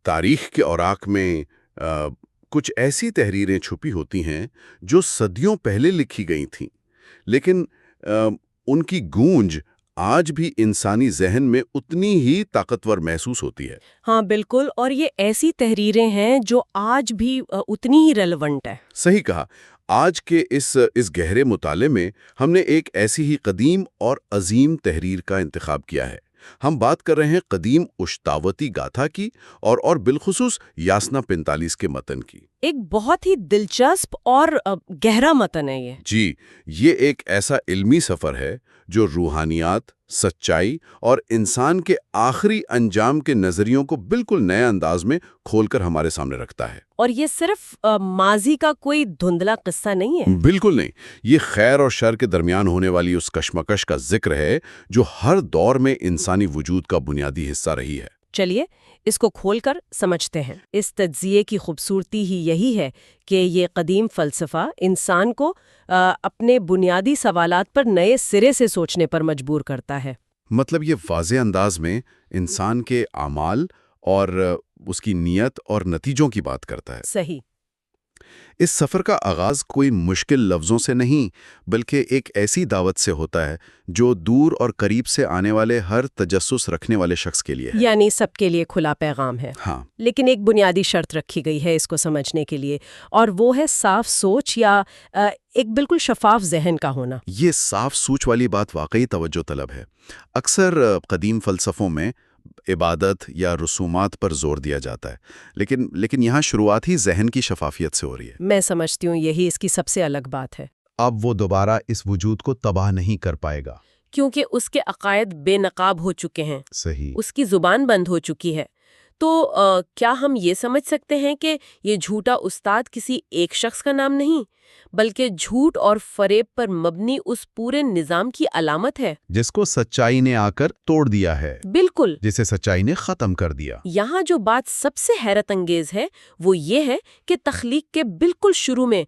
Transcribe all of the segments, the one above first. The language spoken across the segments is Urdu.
تاریخ کے اوراق میں کچھ ایسی تحریریں چھپی ہوتی ہیں جو صدیوں پہلے لکھی گئی تھیں، لیکن ان کی گونج آج بھی انسانی ذہن میں اتنی ہی طاقتور محسوس ہوتی ہے۔ ہاں بالکل، اور یہ ایسی تحریریں ہیں جو آج بھی اتنی ہی ریلیونٹ ہے۔ صحیح کہا۔ آج کے اس گہرے مطالعے میں ہم نے ایک ایسی ہی قدیم اور عظیم تحریر کا انتخاب کیا ہے۔ ہم بات کر رہے ہیں قدیم اشتاوتی گاتھا کی اور بالخصوص یاسنا 45 کے متن کی۔ ایک بہت ہی دلچسپ اور گہرا متن ہے یہ۔ جی، یہ ایک ایسا علمی سفر ہے جو روحانیات، سچائی اور انسان کے آخری انجام کے نظریوں کو بالکل نئے انداز میں کھول کر ہمارے سامنے رکھتا ہے۔ اور یہ صرف ماضی کا کوئی دھندلا قصہ نہیں ہے۔ بالکل نہیں، یہ خیر اور شر کے درمیان ہونے والی اس کشمکش کا ذکر ہے جو ہر دور میں انسانی وجود کا بنیادی حصہ رہی ہے۔ چلیے اس کو کھول کر سمجھتے ہیں۔ اس تجزیے کی خوبصورتی ہی یہی ہے کہ یہ قدیم فلسفہ انسان کو اپنے بنیادی سوالات پر نئے سرے سے سوچنے پر مجبور کرتا ہے۔ مطلب یہ واضح انداز میں انسان کے اعمال اور اس کی نیت اور نتیجوں کی بات کرتا ہے۔ صحیح۔ اس سفر کا آغاز کوئی مشکل لفظوں سے نہیں، بلکہ ایک ایسی دعوت سے ہوتا ہے جو دور اور قریب سے آنے والے ہر تجسس رکھنے والے شخص کے لیے ہے۔ یعنی سب کے لیے کھلا پیغام ہے۔ ہاں، لیکن ایک بنیادی شرط رکھی گئی ہے اس کو سمجھنے کے لیے، اور وہ ہے صاف سوچ یا ایک بالکل شفاف ذہن کا ہونا۔ یہ صاف سوچ والی بات واقعی توجہ طلب ہے۔ اکثر قدیم فلسفوں میں عبادت یا رسومات پر زور دیا جاتا ہے، لیکن یہاں شروعات ہی ذہن کی شفافیت سے ہو رہی ہے۔ میں سمجھتی ہوں یہی اس کی سب سے الگ بات ہے۔ اب وہ دوبارہ اس وجود کو تباہ نہیں کر پائے گا۔ کیونکہ اس کے عقائد بے نقاب ہو چکے ہیں، صحیح۔ اس کی زبان بند ہو چکی ہے۔ تو کیا ہم یہ سمجھ سکتے ہیں کہ یہ جھوٹا استاد کسی ایک شخص کا نام نہیں، بلکہ جھوٹ اور فریب پر مبنی اس پورے نظام کی علامت ہے جس کو سچائی نے آ کر توڑ دیا ہے، بالکل۔ جسے سچائی نے ختم کر دیا۔ یہاں جو بات سب سے حیرت انگیز ہے وہ یہ ہے کہ تخلیق کے بالکل شروع میں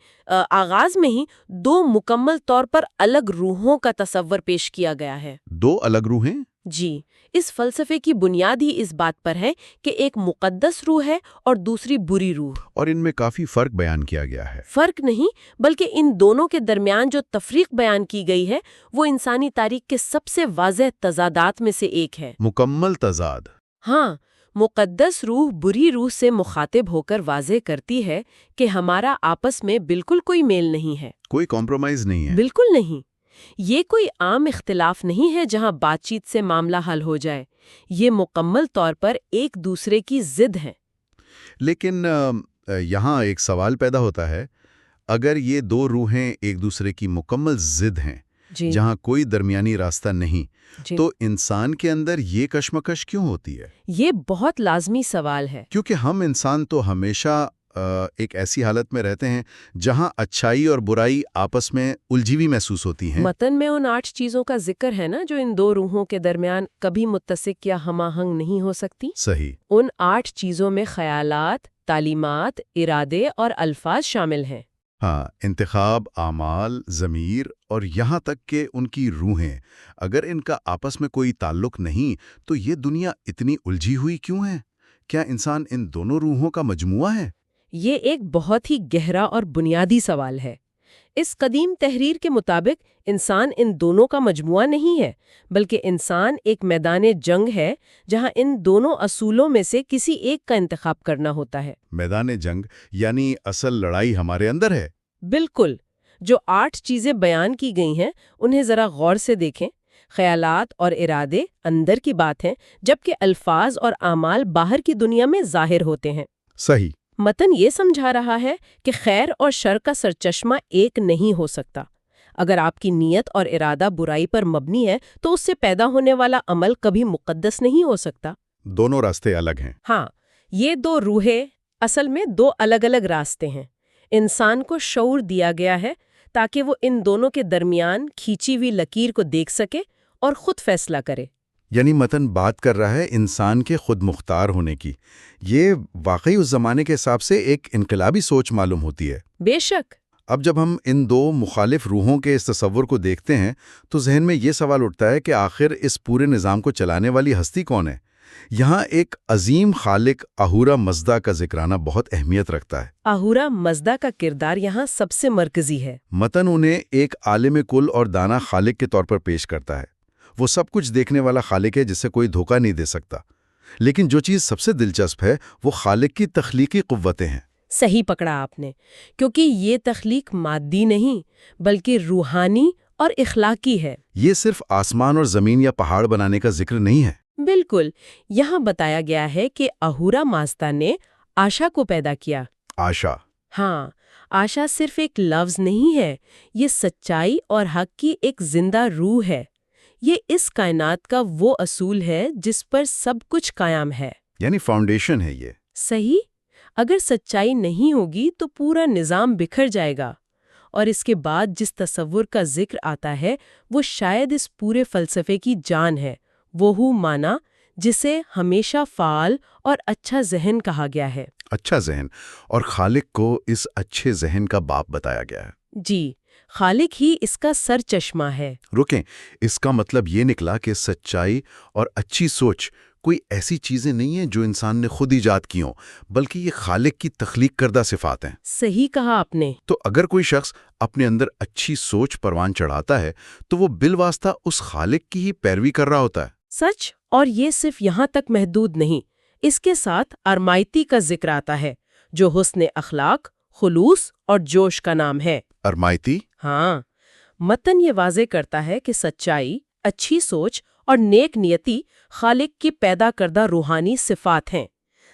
آغاز میں ہی دو مکمل طور پر الگ روحوں کا تصور پیش کیا گیا ہے۔ دو الگ روحیں؟ جی، اس فلسفے کی بنیاد ہی اس بات پر ہے کہ ایک مقدس روح ہے اور دوسری بری روح، اور ان میں کافی فرق بیان کیا گیا ہے۔ فرق نہیں بلکہ ان دونوں کے درمیان جو تفریق بیان کی گئی ہے وہ انسانی تاریخ کے سب سے واضح تضادات میں سے ایک ہے۔ مکمل تضاد۔ ہاں، مقدس روح بری روح سے مخاطب ہو کر واضح کرتی ہے کہ ہمارا آپس میں بالکل کوئی میل نہیں ہے، کوئی کمپرومائز نہیں ہے۔ بالکل نہیں۔ یہ کوئی عام اختلاف نہیں ہے جہاں بات چیت سے معاملہ حل ہو جائے، یہ مکمل طور پر ایک دوسرے کی ضد ہے۔ لیکن یہاں ایک سوال پیدا ہوتا ہے، اگر یہ دو روحیں ایک دوسرے کی مکمل ضد ہیں، جی جہاں کوئی درمیانی راستہ نہیں، جی، تو انسان کے اندر یہ کشمکش کیوں ہوتی ہے؟ یہ بہت لازمی سوال ہے۔ کیونکہ ہم انسان تو ہمیشہ ایک ایسی حالت میں رہتے ہیں جہاں اچھائی اور برائی آپس میں الجھی ہوئی محسوس ہوتی ہیں۔ متن میں ان 8 چیزوں کا ذکر ہے نا جو ان دو روحوں کے درمیان کبھی متسق یا ہم آہنگ نہیں ہو سکتی۔ صحیح۔ ان 8 چیزوں میں خیالات، تعلیمات، ارادے اور الفاظ شامل ہیں۔ ہاں، انتخاب، اعمال، ضمیر اور یہاں تک کہ ان کی روحیں، اگر ان کا آپس میں کوئی تعلق نہیں تو یہ دنیا اتنی الجھی ہوئی کیوں ہے؟ کیا انسان ان دونوں روحوں کا مجموعہ ہے؟ یہ ایک بہت ہی گہرا اور بنیادی سوال ہے۔ اس قدیم تحریر کے مطابق انسان ان دونوں کا مجموعہ نہیں ہے، بلکہ انسان ایک میدان جنگ ہے جہاں ان دونوں اصولوں میں سے کسی ایک کا انتخاب کرنا ہوتا ہے۔ میدان جنگ یعنی اصل لڑائی ہمارے اندر ہے۔ بالکل۔ جو 8 چیزیں بیان کی گئی ہیں انہیں ذرا غور سے دیکھیں۔ خیالات اور ارادے اندر کی بات ہیں، جبکہ الفاظ اور اعمال باہر کی دنیا میں ظاہر ہوتے ہیں۔ صحیح۔ متن یہ سمجھا رہا ہے کہ خیر اور شر کا سرچشمہ ایک نہیں ہو سکتا۔ اگر آپ کی نیت اور ارادہ برائی پر مبنی ہے تو اس سے پیدا ہونے والا عمل کبھی مقدس نہیں ہو سکتا۔ دونوں راستے الگ ہیں۔ ہاں، یہ دو روحیں اصل میں دو الگ الگ راستے ہیں۔ انسان کو شعور دیا گیا ہے تاکہ وہ ان دونوں کے درمیان کھینچی ہوئی لکیر کو دیکھ سکے اور خود فیصلہ کرے۔ یعنی متن بات کر رہا ہے انسان کے خود مختار ہونے کی۔ یہ واقعی اس زمانے کے حساب سے ایک انقلابی سوچ معلوم ہوتی ہے۔ بے شک۔ اب جب ہم ان دو مخالف روحوں کے اس تصور کو دیکھتے ہیں تو ذہن میں یہ سوال اٹھتا ہے کہ آخر اس پورے نظام کو چلانے والی ہستی کون ہے؟ یہاں ایک عظیم خالق اہورا مزدا کا ذکرانہ بہت اہمیت رکھتا ہے۔ اہورا مزدا کا کردار یہاں سب سے مرکزی ہے۔ متن انہیں ایک عالم کل اور دانا خالق کے طور پر پیش کرتا ہے۔ وہ سب کچھ دیکھنے والا خالق ہے جسے کوئی دھوکہ نہیں دے سکتا۔ لیکن جو چیز سب سے دلچسپ ہے وہ خالق کی تخلیقی قوتیں ہیں۔ صحیح پکڑا آپ نے، کیونکہ یہ تخلیق مادی نہیں بلکہ روحانی اور اخلاقی ہے۔ یہ صرف آسمان اور زمین یا پہاڑ بنانے کا ذکر نہیں ہے۔ بالکل، یہاں بتایا گیا ہے کہ اہورا مازدا نے آشا کو پیدا کیا۔ آشا، ہاں، آشا صرف ایک لفظ نہیں ہے، یہ سچائی اور حق کی ایک زندہ روح ہے۔ یہ اس کائنات کا وہ اصول ہے جس پر سب کچھ قائم ہے۔ یعنی فاؤنڈیشن ہے یہ۔ صحیح، اگر سچائی نہیں ہوگی تو پورا نظام بکھر جائے گا۔ اور اس کے بعد جس تصور کا ذکر آتا ہے وہ شاید اس پورے فلسفے کی جان ہے، وہ مانا جسے ہمیشہ فعال اور اچھا ذہن کہا گیا ہے۔ اچھا ذہن، اور خالق کو اس اچھے ذہن کا باپ بتایا گیا ہے۔ جی، خالق ہی اس کا سر چشمہ ہے۔ رکیں، اس کا مطلب یہ نکلا کہ سچائی اور اچھی سوچ کوئی ایسی چیزیں نہیں ہیں جو انسان نے خود ایجاد کی ہوں، بلکہ یہ خالق کی تخلیق کردہ صفات ہیں۔ صحیح کہا آپ نے۔ تو اگر کوئی شخص اپنے اندر اچھی سوچ پروان چڑھاتا ہے تو وہ بالواسطہ اس خالق کی ہی پیروی کر رہا ہوتا ہے۔ سچ، اور یہ صرف یہاں تک محدود نہیں، اس کے ساتھ ارمائیتی کا ذکر آتا ہے جو حسن اخلاق، خلوص اور جوش کا نام ہے۔ ارمائیتی؟ ہاں، متن یہ واضح کرتا ہے کہ سچائی، اچھی سوچ اور نیک نیتی خالق کی پیدا کردہ روحانی صفات ہیں۔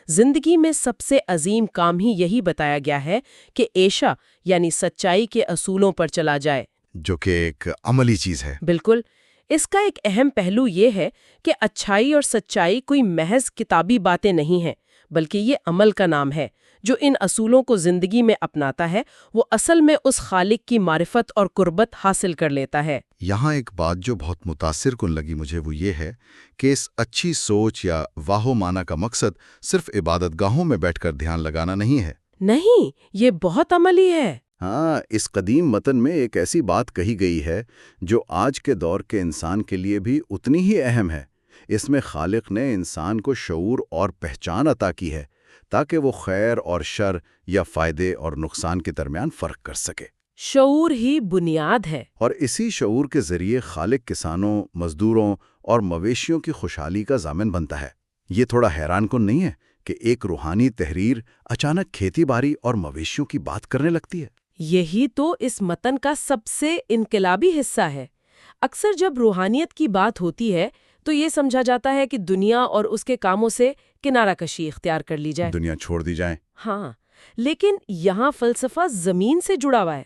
زندگی میں سب سے عظیم کام ہی یہی بتایا گیا ہے کہ عیشا یعنی سچائی کے اصولوں پر چلا جائے، جو کہ ایک عملی چیز ہے۔ بالکل۔ اس کا ایک اہم پہلو یہ ہے کہ اچھائی اور سچائی کوئی محض کتابی باتیں نہیں ہیں، بلکہ یہ عمل کا نام ہے۔ جو ان اصولوں کو زندگی میں اپناتا ہے وہ اصل میں اس خالق کی معرفت اور قربت حاصل کر لیتا ہے۔ یہاں ایک بات جو بہت متاثر کن لگی مجھے وہ یہ ہے کہ اس اچھی سوچ یا واہو مانا کا مقصد صرف عبادت گاہوں میں بیٹھ کر دھیان لگانا نہیں ہے۔ نہیں، یہ بہت عملی ہے۔ ہاں، اس قدیم متن میں ایک ایسی بات کہی گئی ہے جو آج کے دور کے انسان کے لیے بھی اتنی ہی اہم ہے۔ اس میں خالق نے انسان کو شعور اور پہچان عطا کی ہے تاکہ وہ خیر اور شر یا فائدے اور نقصان کے درمیان فرق کر سکے۔ شعور ہی بنیاد ہے۔ اور اسی شعور کے ذریعے خالق کسانوں، مزدوروں اور مویشیوں کی خوشحالی کا ضامن بنتا ہے۔ یہ تھوڑا حیران کن نہیں ہے کہ ایک روحانی تحریر اچانک کھیتی باڑی اور مویشیوں کی بات کرنے لگتی ہے؟ یہی تو اس متن کا سب سے انقلابی حصہ ہے۔ اکثر جب روحانیت کی بات ہوتی ہے تو یہ سمجھا جاتا ہے کہ دنیا اور اس کے کاموں سے کنارہ کشی اختیار کر لی جائے، دنیا چھوڑ دی جائے۔ ہاں، لیکن یہاں فلسفہ زمین سے جڑا ہوا ہے۔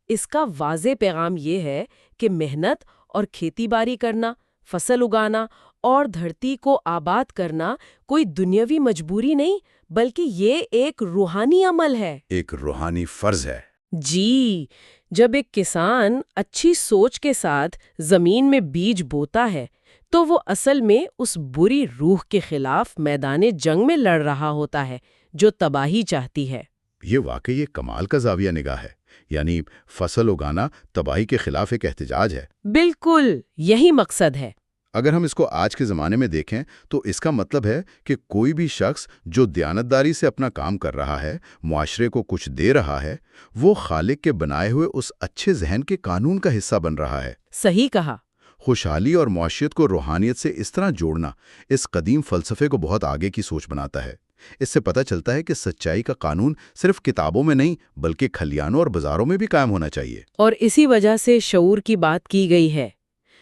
اس کا واضح پیغام یہ ہے کہ محنت اور کھیتی باڑی کرنا، فصل اگانا اور دھرتی کو آباد کرنا کوئی دنیاوی مجبوری نہیں، بلکہ یہ ایک روحانی عمل ہے، ایک روحانی فرض ہے۔ جی، جب ایک کسان اچھی سوچ کے ساتھ زمین میں بیج بوتا ہے تو وہ اصل میں اس بری روح کے خلاف میدان جنگ میں لڑ رہا ہوتا ہے جو تباہی چاہتی ہے۔ یہ واقعی ایک کمال کا زاویہ نگاہ ہے، یعنی فصل اگانا تباہی کے خلاف ایک احتجاج ہے۔ بالکل، یہی مقصد ہے۔ اگر ہم اس کو آج کے زمانے میں دیکھیں تو اس کا مطلب ہے کہ کوئی بھی شخص جو دیانتداری سے اپنا کام کر رہا ہے، معاشرے کو کچھ دے رہا ہے، وہ خالق کے بنائے ہوئے اس اچھے ذہن کے قانون کا حصہ بن رہا ہے۔ صحیح کہا۔ خوشحالی اور معاشیت کو روحانیت سے اس طرح جوڑنا اس قدیم فلسفے کو بہت آگے کی سوچ بناتا ہے۔ اس سے پتہ چلتا ہے کہ سچائی کا قانون صرف کتابوں میں نہیں بلکہ کھلیانوں اور بازاروں میں بھی قائم ہونا چاہیے۔ اور اسی وجہ سے شعور کی بات کی گئی ہے۔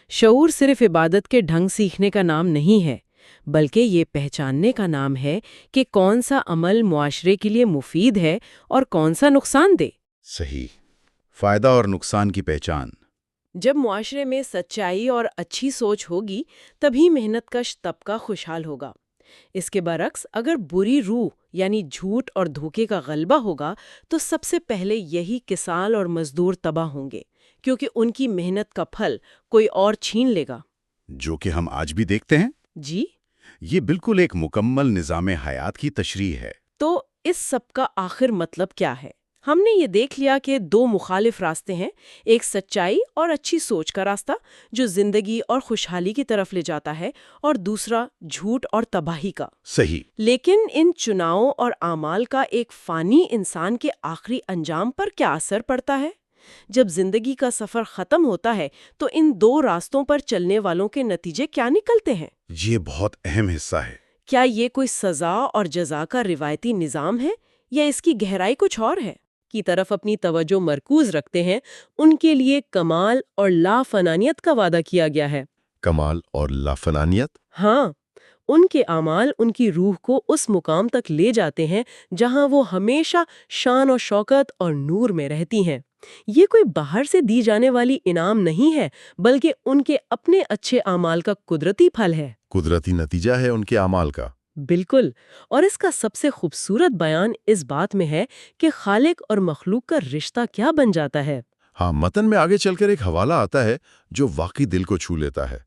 شعور صرف عبادت کے ڈھنگ سیکھنے کا نام نہیں ہے، بلکہ یہ پہچاننے کا نام ہے کہ کون سا عمل معاشرے کے لیے مفید ہے اور کون سا نقصان دہ۔ صحیح، فائدہ اور نقصان کی پہچان۔ جب معاشرے میں سچائی اور اچھی سوچ ہوگی تبھی محنت کش طبقہ خوشحال ہوگا۔ اس کے برعکس اگر بری روح یعنی جھوٹ اور دھوکے کا غلبہ ہوگا تو سب سے پہلے یہی کسان اور مزدور تباہ ہوں گے، کیونکہ ان کی محنت کا پھل کوئی اور چھین لے گا۔ جو کہ ہم آج بھی دیکھتے ہیں۔ جی، یہ بالکل ایک مکمل نظام حیات کی تشریح ہے۔ تو اس سب کا آخر مطلب کیا ہے؟ ہم نے یہ دیکھ لیا کہ دو مخالف راستے ہیں، ایک سچائی اور اچھی سوچ کا راستہ جو زندگی اور خوشحالی کی طرف لے جاتا ہے، اور دوسرا جھوٹ اور تباہی کا۔ صحیح۔ لیکن ان چناؤں اور اعمال کا ایک فانی انسان کے آخری انجام پر کیا اثر پڑتا ہے؟ جب زندگی کا سفر ختم ہوتا ہے تو ان دو راستوں پر چلنے والوں کے نتیجے کیا نکلتے ہیں؟ یہ بہت اہم حصہ ہے۔ کیا یہ کوئی سزا اور جزا کا روایتی نظام ہے یا اس کی گہرائی کچھ اور ہے؟ کی طرف اپنی توجہ مرکوز رکھتے ہیں، ان کے لیے کمال اور لافنانیت کا وعدہ کیا گیا ہے۔ کمال اور لافنانیت؟ ہاں، ان کے اعمال ان کی روح کو اس مقام تک لے جاتے ہیں جہاں وہ ہمیشہ شان و شوکت اور نور میں رہتی ہیں۔ یہ کوئی باہر سے دی جانے والی انعام نہیں ہے، بلکہ ان کے اپنے اچھے اعمال کا قدرتی پھل ہے۔ قدرتی نتیجہ ہے ان کے اعمال کا۔ بالکل، اور اس کا سب سے خوبصورت بیان اس بات میں ہے کہ خالق اور مخلوق کا رشتہ کیا بن جاتا ہے۔ ہاں، متن میں آگے چل کر ایک حوالہ آتا ہے جو واقعی دل کو چھو لیتا ہے۔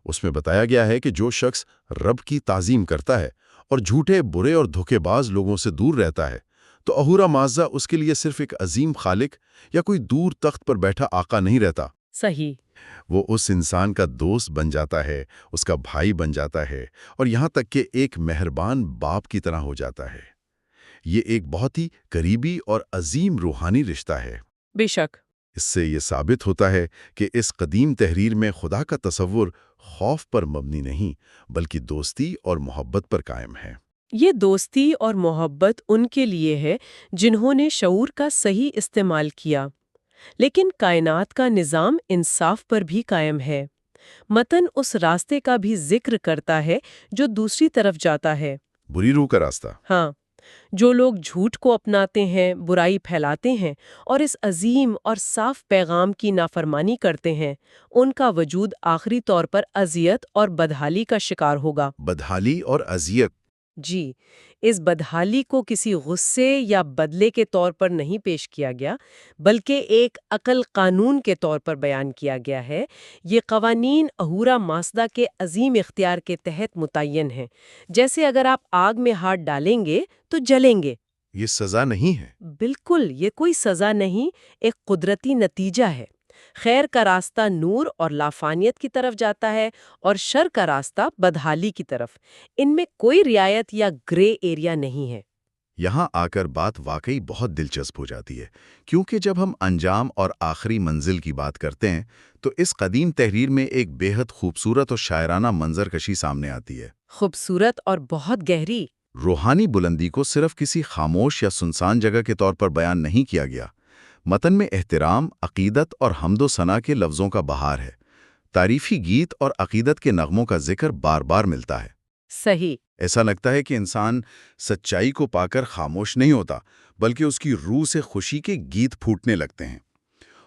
اس میں بتایا گیا ہے کہ جو شخص رب کی تعظیم کرتا ہے اور جھوٹے، برے اور دھوکے باز لوگوں سے دور رہتا ہے تو اہورا مازدا اس کے لیے صرف ایک عظیم خالق یا کوئی دور تخت پر بیٹھا آقا نہیں رہتا۔ صحیح۔ وہ اس انسان کا دوست بن جاتا ہے، اس کا بھائی بن جاتا ہے، اور یہاں تک کہ ایک مہربان باپ کی طرح ہو جاتا ہے۔ یہ ایک بہت ہی قریبی اور عظیم روحانی رشتہ ہے۔ بے شک۔ اس سے یہ ثابت ہوتا ہے کہ اس قدیم تحریر میں خدا کا تصور خوف پر مبنی نہیں بلکہ دوستی اور محبت پر قائم ہے۔ یہ دوستی اور محبت ان کے لیے ہے جنہوں نے شعور کا صحیح استعمال کیا، لیکن کائنات کا نظام انصاف پر بھی قائم ہے۔ متن اس راستے کا بھی ذکر کرتا ہے جو دوسری طرف جاتا ہے۔ بری روح کا راستہ۔ ہاں، جو لوگ جھوٹ کو اپناتے ہیں، برائی پھیلاتے ہیں اور اس عظیم اور صاف پیغام کی نافرمانی کرتے ہیں، ان کا وجود آخری طور پر اذیت اور بدحالی کا شکار ہوگا۔ بدحالی اور اذیت۔ جی، اس بدحالی کو کسی غصے یا بدلے کے طور پر نہیں پیش کیا گیا، بلکہ ایک عقل قانون کے طور پر بیان کیا گیا ہے۔ یہ قوانین اہورا مازدا کے عظیم اختیار کے تحت متعین ہیں، جیسے اگر آپ آگ میں ہاتھ ڈالیں گے تو جلیں گے۔ یہ سزا نہیں ہے۔ بالکل، یہ کوئی سزا نہیں، ایک قدرتی نتیجہ ہے۔ خیر کا راستہ نور اور لافانیت کی طرف جاتا ہے، اور شر کا راستہ بدحالی کی طرف۔ ان میں کوئی رعایت یا گرے ایریا نہیں ہے۔ یہاں آ کر بات واقعی بہت دلچسپ ہو جاتی ہے، کیونکہ جب ہم انجام اور آخری منزل کی بات کرتے ہیں تو اس قدیم تحریر میں ایک بے حد خوبصورت اور شاعرانہ منظر کشی سامنے آتی ہے۔ خوبصورت اور بہت گہری۔ روحانی بلندی کو صرف کسی خاموش یا سنسان جگہ کے طور پر بیان نہیں کیا گیا۔ متن میں احترام، عقیدت اور حمد و ثنا کے لفظوں کا بہار ہے۔ تعریفی گیت اور عقیدت کے نغموں کا ذکر بار بار ملتا ہے۔ صحیح۔ ایسا لگتا ہے کہ انسان سچائی کو پا کر خاموش نہیں ہوتا، بلکہ اس کی روح سے خوشی کے گیت پھوٹنے لگتے ہیں۔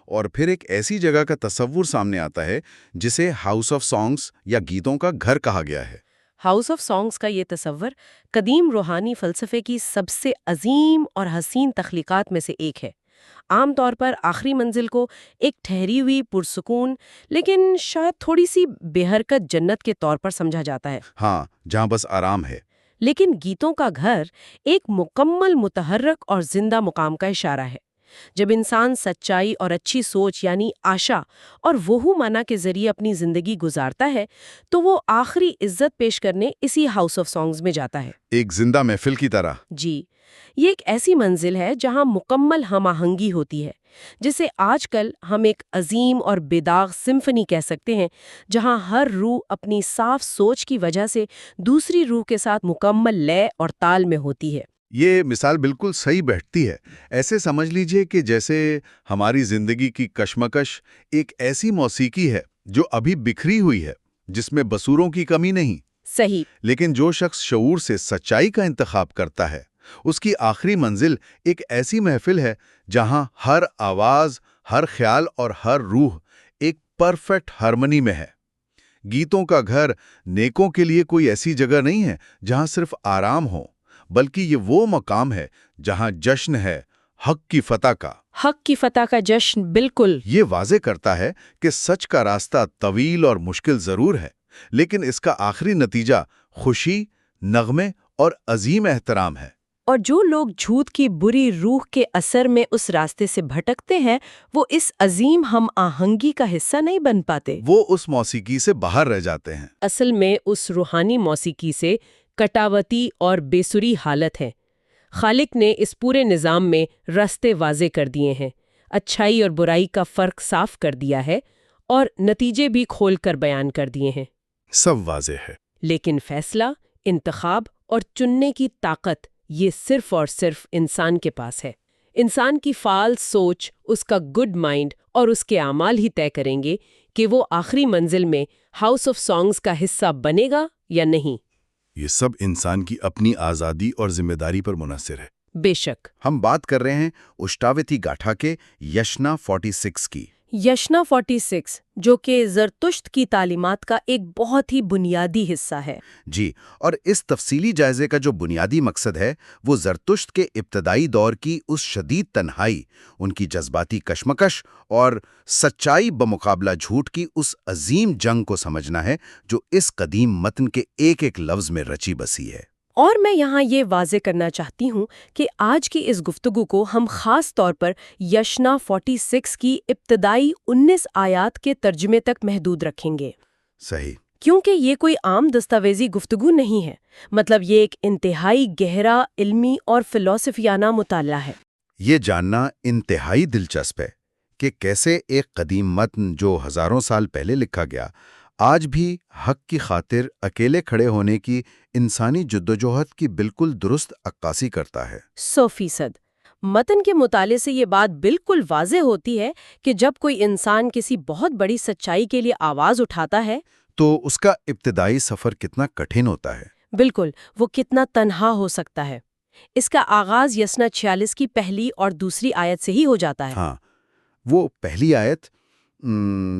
اور پھر ایک ایسی جگہ کا تصور سامنے آتا ہے جسے ہاؤس آف سانگز یا گیتوں کا گھر کہا گیا ہے۔ ہاؤس آف سانگز کا یہ تصور قدیم روحانی فلسفے کی سب سے عظیم اور حسین تخلیقات میں سے ایک ہے۔ عام طور پر آخری منزل کو ایک ٹھہری ہوئی پرسکون لیکن شاید تھوڑی سی بے حرکت جنت کے طور پر سمجھا جاتا ہے۔ ہاں، جہاں بس آرام ہے۔ لیکن گیتوں کا گھر ایک مکمل متحرک اور زندہ مقام کا اشارہ ہے۔ جب انسان سچائی اور اچھی سوچ یعنی آشا اور وہو مانا کے ذریعے اپنی زندگی گزارتا ہے تو وہ آخری عزت پیش کرنے اسی ہاؤس آف سانگز میں جاتا ہے۔ ایک زندہ محفل کی طرح۔ جی، یہ ایک ایسی منزل ہے جہاں مکمل ہم آہنگی ہوتی ہے، جسے آج کل ہم ایک عظیم اور بے داغ سمفنی کہہ سکتے ہیں، جہاں ہر روح اپنی صاف سوچ کی وجہ سے دوسری روح کے ساتھ مکمل لے اور تال میں ہوتی ہے۔ یہ مثال بالکل صحیح بیٹھتی ہے۔ ایسے سمجھ لیجئے کہ جیسے ہماری زندگی کی کشمکش ایک ایسی موسیقی ہے جو ابھی بکھری ہوئی ہے، جس میں بسوروں کی کمی نہیں۔ صحیح۔ لیکن جو شخص شعور سے سچائی کا انتخاب کرتا ہے، اس کی آخری منزل ایک ایسی محفل ہے جہاں ہر آواز، ہر خیال اور ہر روح ایک پرفیکٹ ہارمنی میں ہے۔ گیتوں کا گھر نیکوں کے لیے کوئی ایسی جگہ نہیں ہے جہاں صرف آرام ہو، بلکہ یہ وہ مقام ہے جہاں جشن ہے حق کی فتح کا۔ حق کی فتح کا جشن، بالکل۔ یہ واضح کرتا ہے کہ سچ کا راستہ طویل اور مشکل ضرور ہے، لیکن اس کا آخری نتیجہ خوشی، نغمے اور عظیم احترام ہے۔ اور جو لوگ جھوٹ کی بری روح کے اثر میں اس راستے سے بھٹکتے ہیں وہ اس عظیم ہم آہنگی کا حصہ نہیں بن پاتے، وہ اس موسیقی سے باہر رہ جاتے ہیں۔ اصل میں اس روحانی موسیقی سے کٹاوتی اور بےسری حالت ہے۔ خالق نے اس پورے نظام میں راستے واضح کر دیے ہیں، اچھائی اور برائی کا فرق صاف کر دیا ہے اور نتیجے بھی کھول کر بیان کر دیے ہیں۔ سب واضح ہے۔ لیکن فیصلہ، انتخاب اور چننے کی طاقت یہ صرف اور صرف انسان کے پاس ہے۔ انسان کی فعال سوچ، اس کا گڈ مائنڈ اور اس کے اعمال ہی طے کریں گے کہ وہ آخری منزل میں ہاؤس آف سانگز کا حصہ بنے گا یا نہیں۔ یہ سب انسان کی اپنی آزادی اور ذمہ داری پر منحصر ہے۔ بے شک۔ ہم بات کر رہے ہیں اشٹاوتی گاٹھا کے یشنا 46 کی۔ یشنا 46 جو کہ زرتشت کی تعلیمات کا ایک بہت ہی بنیادی حصہ ہے۔ جی، اور اس تفصیلی جائزے کا جو بنیادی مقصد ہے وہ زرتشت کے ابتدائی دور کی اس شدید تنہائی، ان کی جذباتی کشمکش اور سچائی بمقابلہ جھوٹ کی اس عظیم جنگ کو سمجھنا ہے جو اس قدیم متن کے ایک ایک لفظ میں رچی بسی ہے۔ اور میں یہاں یہ واضح کرنا چاہتی ہوں کہ آج کی اس گفتگو کو ہم خاص طور پر یشنا 46 کی ابتدائی 19 آیات کے ترجمے تک محدود رکھیں گے۔ صحیح۔ کیونکہ یہ کوئی عام دستاویزی گفتگو نہیں ہے، مطلب یہ ایک انتہائی گہرا علمی اور فلسفیانہ مطالعہ ہے۔ یہ جاننا انتہائی دلچسپ ہے کہ کیسے ایک قدیم متن جو ہزاروں سال پہلے لکھا گیا، آج بھی حق کی خاطر اکیلے کھڑے ہونے کی انسانی جدوجہد کی بالکل درست عکاسی کرتا ہے۔ 100%۔ متن کے مطالعے سے یہ بات بالکل واضح ہوتی ہے کہ جب کوئی انسان کسی بہت بڑی سچائی کے لیے آواز اٹھاتا ہے تو اس کا ابتدائی سفر کتنا کٹھن ہوتا ہے۔ بالکل، وہ کتنا تنہا ہو سکتا ہے۔ اس کا آغاز یسنا 46 کی پہلی اور دوسری آیت سے ہی ہو جاتا ہے۔ ہاں، وہ پہلی آیت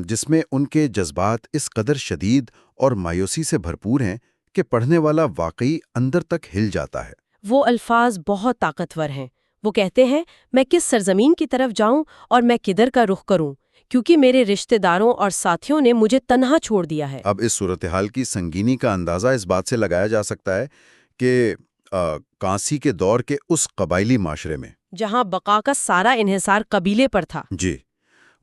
جس میں ان کے جذبات اس قدر شدید اور مایوسی سے بھرپور ہیں کہ پڑھنے والا واقعی اندر تک ہل جاتا ہے۔ وہ الفاظ بہت طاقتور ہیں۔ وہ کہتے ہیں، میں کس سرزمین کی طرف جاؤں اور میں کدھر کا رخ کروں، کیونکہ میرے رشتہ داروں اور ساتھیوں نے مجھے تنہا چھوڑ دیا ہے۔ اب اس صورتحال کی سنگینی کا اندازہ اس بات سے لگایا جا سکتا ہے کہ کانسی کے دور کے اس قبائلی معاشرے میں جہاں بقا کا سارا انحصار قبیلے پر تھا۔ جی،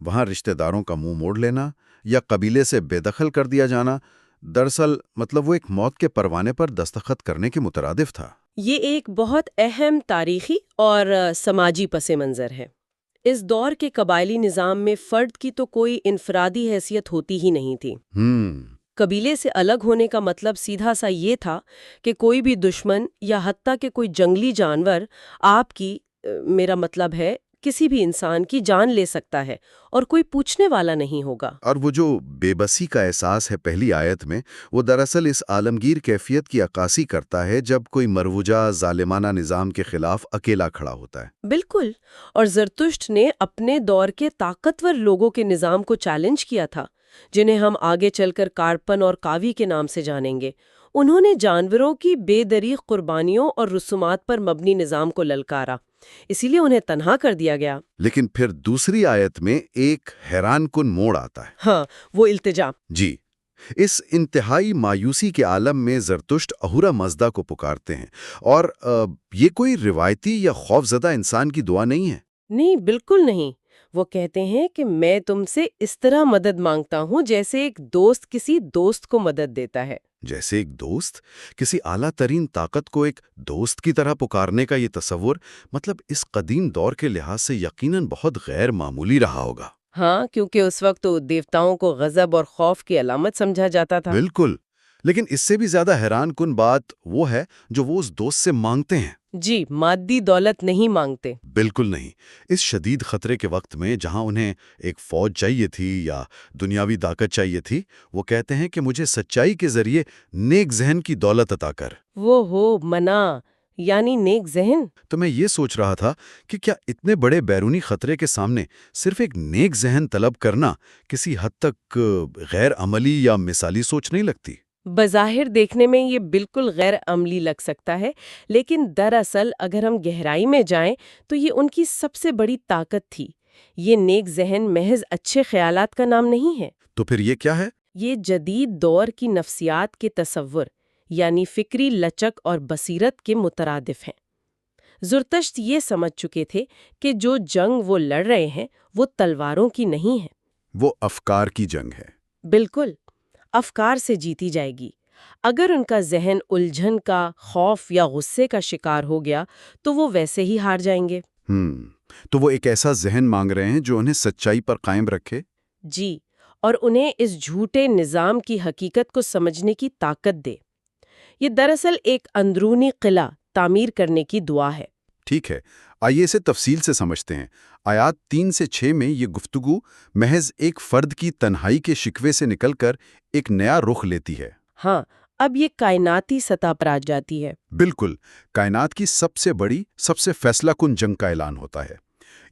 وہاں رشتہ داروں کا منہ موڑ لینا یا قبیلے سے بے دخل کر دیا جانا دراصل مطلب وہ ایک موت کے پروانے پر دستخط کرنے کے مترادف تھا۔ یہ ایک بہت اہم تاریخی اور سماجی پس منظر ہے۔ اس دور کے قبائلی نظام میں فرد کی تو کوئی انفرادی حیثیت ہوتی ہی نہیں تھی۔ قبیلے سے الگ ہونے کا مطلب سیدھا سا یہ تھا کہ کوئی بھی دشمن یا حتیٰ کہ کوئی جنگلی جانور آپ کی میرا مطلب ہے کسی بھی انسان کی جان لے سکتا ہے اور کوئی پوچھنے والا نہیں ہوگا۔ اور وہ جو بے بسی کا احساس ہے پہلی آیت میں، وہ دراصل اس عالمگیر کیفیت کی عکاسی کرتا ہے جب کوئی مروجہ ظالمانہ نظام کے خلاف اکیلا کھڑا ہوتا ہے۔ بالکل، اور زرتشت نے اپنے دور کے طاقتور لوگوں کے نظام کو چیلنج کیا تھا، جنہیں ہم آگے چل کر کارپن اور کاوی کے نام سے جانیں گے۔ انہوں نے جانوروں کی بے دریغ قربانیوں اور رسومات پر مبنی نظام کو للکارا، اسی لیے انہیں تنہا کر دیا گیا۔ لیکن پھر دوسری آیت میں ایک حیران کن موڑ آتا ہے۔ ہاں، وہ التجا۔ جی، اس انتہائی مایوسی کے عالم میں زرتشت اہورا مزدا کو پکارتے ہیں، اور یہ کوئی روایتی یا خوفزدہ انسان کی دعا نہیں ہے۔ نہیں، بالکل نہیں۔ وہ کہتے ہیں کہ میں تم سے اس طرح مدد مانگتا ہوں جیسے ایک دوست کسی دوست کو مدد دیتا ہے۔ جیسے ایک دوست کسی اعلیٰ ترین طاقت کو ایک دوست کی طرح پکارنے کا یہ تصور مطلب اس قدیم دور کے لحاظ سے یقیناً بہت غیر معمولی رہا ہوگا۔ ہاں، کیونکہ اس وقت تو دیوتاؤں کو غضب اور خوف کی علامت سمجھا جاتا تھا۔ بالکل، لیکن اس سے بھی زیادہ حیران کن بات وہ ہے جو وہ اس دوست سے مانگتے ہیں۔ جی، مادی دولت نہیں مانگتے۔ بالکل نہیں۔ اس شدید خطرے کے وقت میں جہاں انہیں ایک فوج چاہیے تھی یا دنیاوی طاقت چاہیے تھی، وہ کہتے ہیں کہ مجھے سچائی کے ذریعے نیک ذہن کی دولت عطا کر۔ وہ ہو منا، یعنی نیک ذہن۔ تو میں یہ سوچ رہا تھا کہ کیا اتنے بڑے بیرونی خطرے کے سامنے صرف ایک نیک ذہن طلب کرنا کسی حد تک غیر عملی یا مثالی سوچ نہیں لگتی؟ بظاہر دیکھنے میں یہ بالکل غیر عملی لگ سکتا ہے، لیکن دراصل اگر ہم گہرائی میں جائیں تو یہ ان کی سب سے بڑی طاقت تھی۔ یہ نیک ذہن محض اچھے خیالات کا نام نہیں ہے۔ تو پھر یہ کیا ہے؟ یہ جدید دور کی نفسیات کے تصور، یعنی فکری لچک اور بصیرت کے مترادف ہیں۔ زرتشت یہ سمجھ چکے تھے کہ جو جنگ وہ لڑ رہے ہیں وہ تلواروں کی نہیں ہے، وہ افکار کی جنگ ہے۔ بالکل، افکار سے جیتی جائے گی۔ اگر ان کا ذہن الجھن کا، خوف یا غصے کا شکار ہو گیا تو وہ ویسے ہی ہار جائیں گے۔ تو وہ ایک ایسا ذہن مانگ رہے ہیں جو انہیں سچائی پر قائم رکھے؟ جی، اور انہیں اس جھوٹے نظام کی حقیقت کو سمجھنے کی طاقت دے۔ یہ دراصل ایک اندرونی قلعہ تعمیر کرنے کی دعا ہے۔ ٹھیک ہے، آئیے اسے تفصیل سے سمجھتے ہیں۔ آیات 3 سے 6 میں یہ گفتگو محض ایک فرد کی تنہائی کے شکوے سے نکل کر ایک نیا رخ لیتی ہے۔ ہاں، اب یہ کائناتی سطح پر آ جاتی ہے۔ بالکل، کائنات کی سب سے بڑی، سب سے فیصلہ کن جنگ کا اعلان ہوتا ہے۔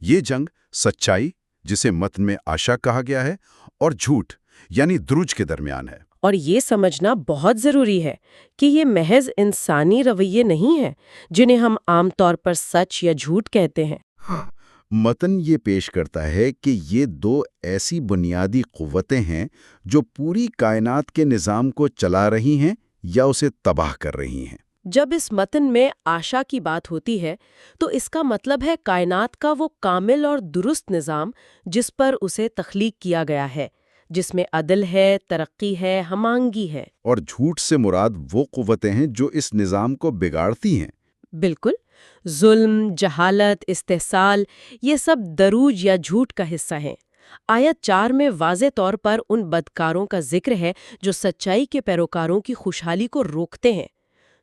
یہ جنگ سچائی، جسے متن میں آشا کہا گیا ہے، اور جھوٹ یعنی دروج کے درمیان ہے۔ اور یہ سمجھنا بہت ضروری ہے کہ یہ محض انسانی رویے نہیں ہیں جنہیں ہم عام طور پر سچ یا جھوٹ کہتے ہیں۔ متن یہ پیش کرتا ہے کہ یہ دو ایسی بنیادی قوتیں ہیں جو پوری کائنات کے نظام کو چلا رہی ہیں یا اسے تباہ کر رہی ہیں۔ جب اس متن میں آشا کی بات ہوتی ہے تو اس کا مطلب ہے کائنات کا وہ کامل اور درست نظام جس پر اسے تخلیق کیا گیا ہے، جس میں عدل ہے، ترقی ہے، ہم آہنگی ہے۔ اور جھوٹ سے مراد وہ قوتیں ہیں جو اس نظام کو بگاڑتی ہیں۔ بالکل، ظلم، جہالت، استحصال، یہ سب دروج یا جھوٹ کا حصہ ہیں۔ آیت 4 میں واضح طور پر ان بدکاروں کا ذکر ہے جو سچائی کے پیروکاروں کی خوشحالی کو روکتے ہیں۔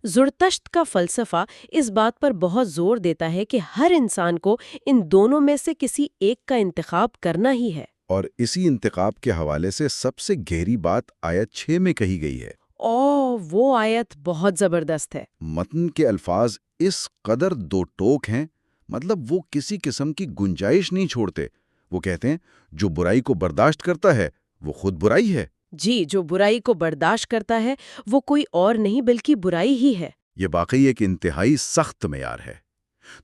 زرتشت کا فلسفہ اس بات پر بہت زور دیتا ہے کہ ہر انسان کو ان دونوں میں سے کسی ایک کا انتخاب کرنا ہی ہے۔ اور اسی انتخاب کے حوالے سے سب سے گہری بات آیت 6 میں کہی گئی ہے۔ وہ آیت بہت زبردست ہے۔ متن کے الفاظ اس قدر دو ٹوک ہیں، مطلب وہ کسی قسم کی گنجائش نہیں چھوڑتے۔ وہ کہتے ہیں جو برائی کو برداشت کرتا ہے وہ خود برائی ہے۔ جی، جو برائی کو برداشت کرتا ہے وہ کوئی اور نہیں بلکہ برائی ہی ہے۔ یہ واقعی ایک انتہائی سخت معیار ہے۔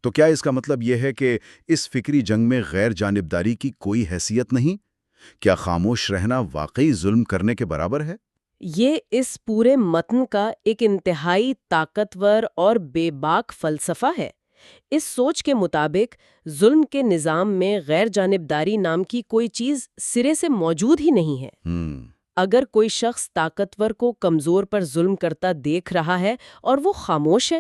تو کیا اس کا مطلب یہ ہے کہ اس فکری جنگ میں غیر جانبداری کی کوئی حیثیت نہیں؟ کیا خاموش رہنا واقعی ظلم کرنے کے برابر ہے؟ یہ اس پورے متن کا ایک انتہائی طاقتور اور بے باک فلسفہ ہے۔ اس سوچ کے مطابق ظلم کے نظام میں غیر جانبداری نام کی کوئی چیز سرے سے موجود ہی نہیں ہے۔ اگر کوئی شخص طاقتور کو کمزور پر ظلم کرتا دیکھ رہا ہے اور وہ خاموش ہے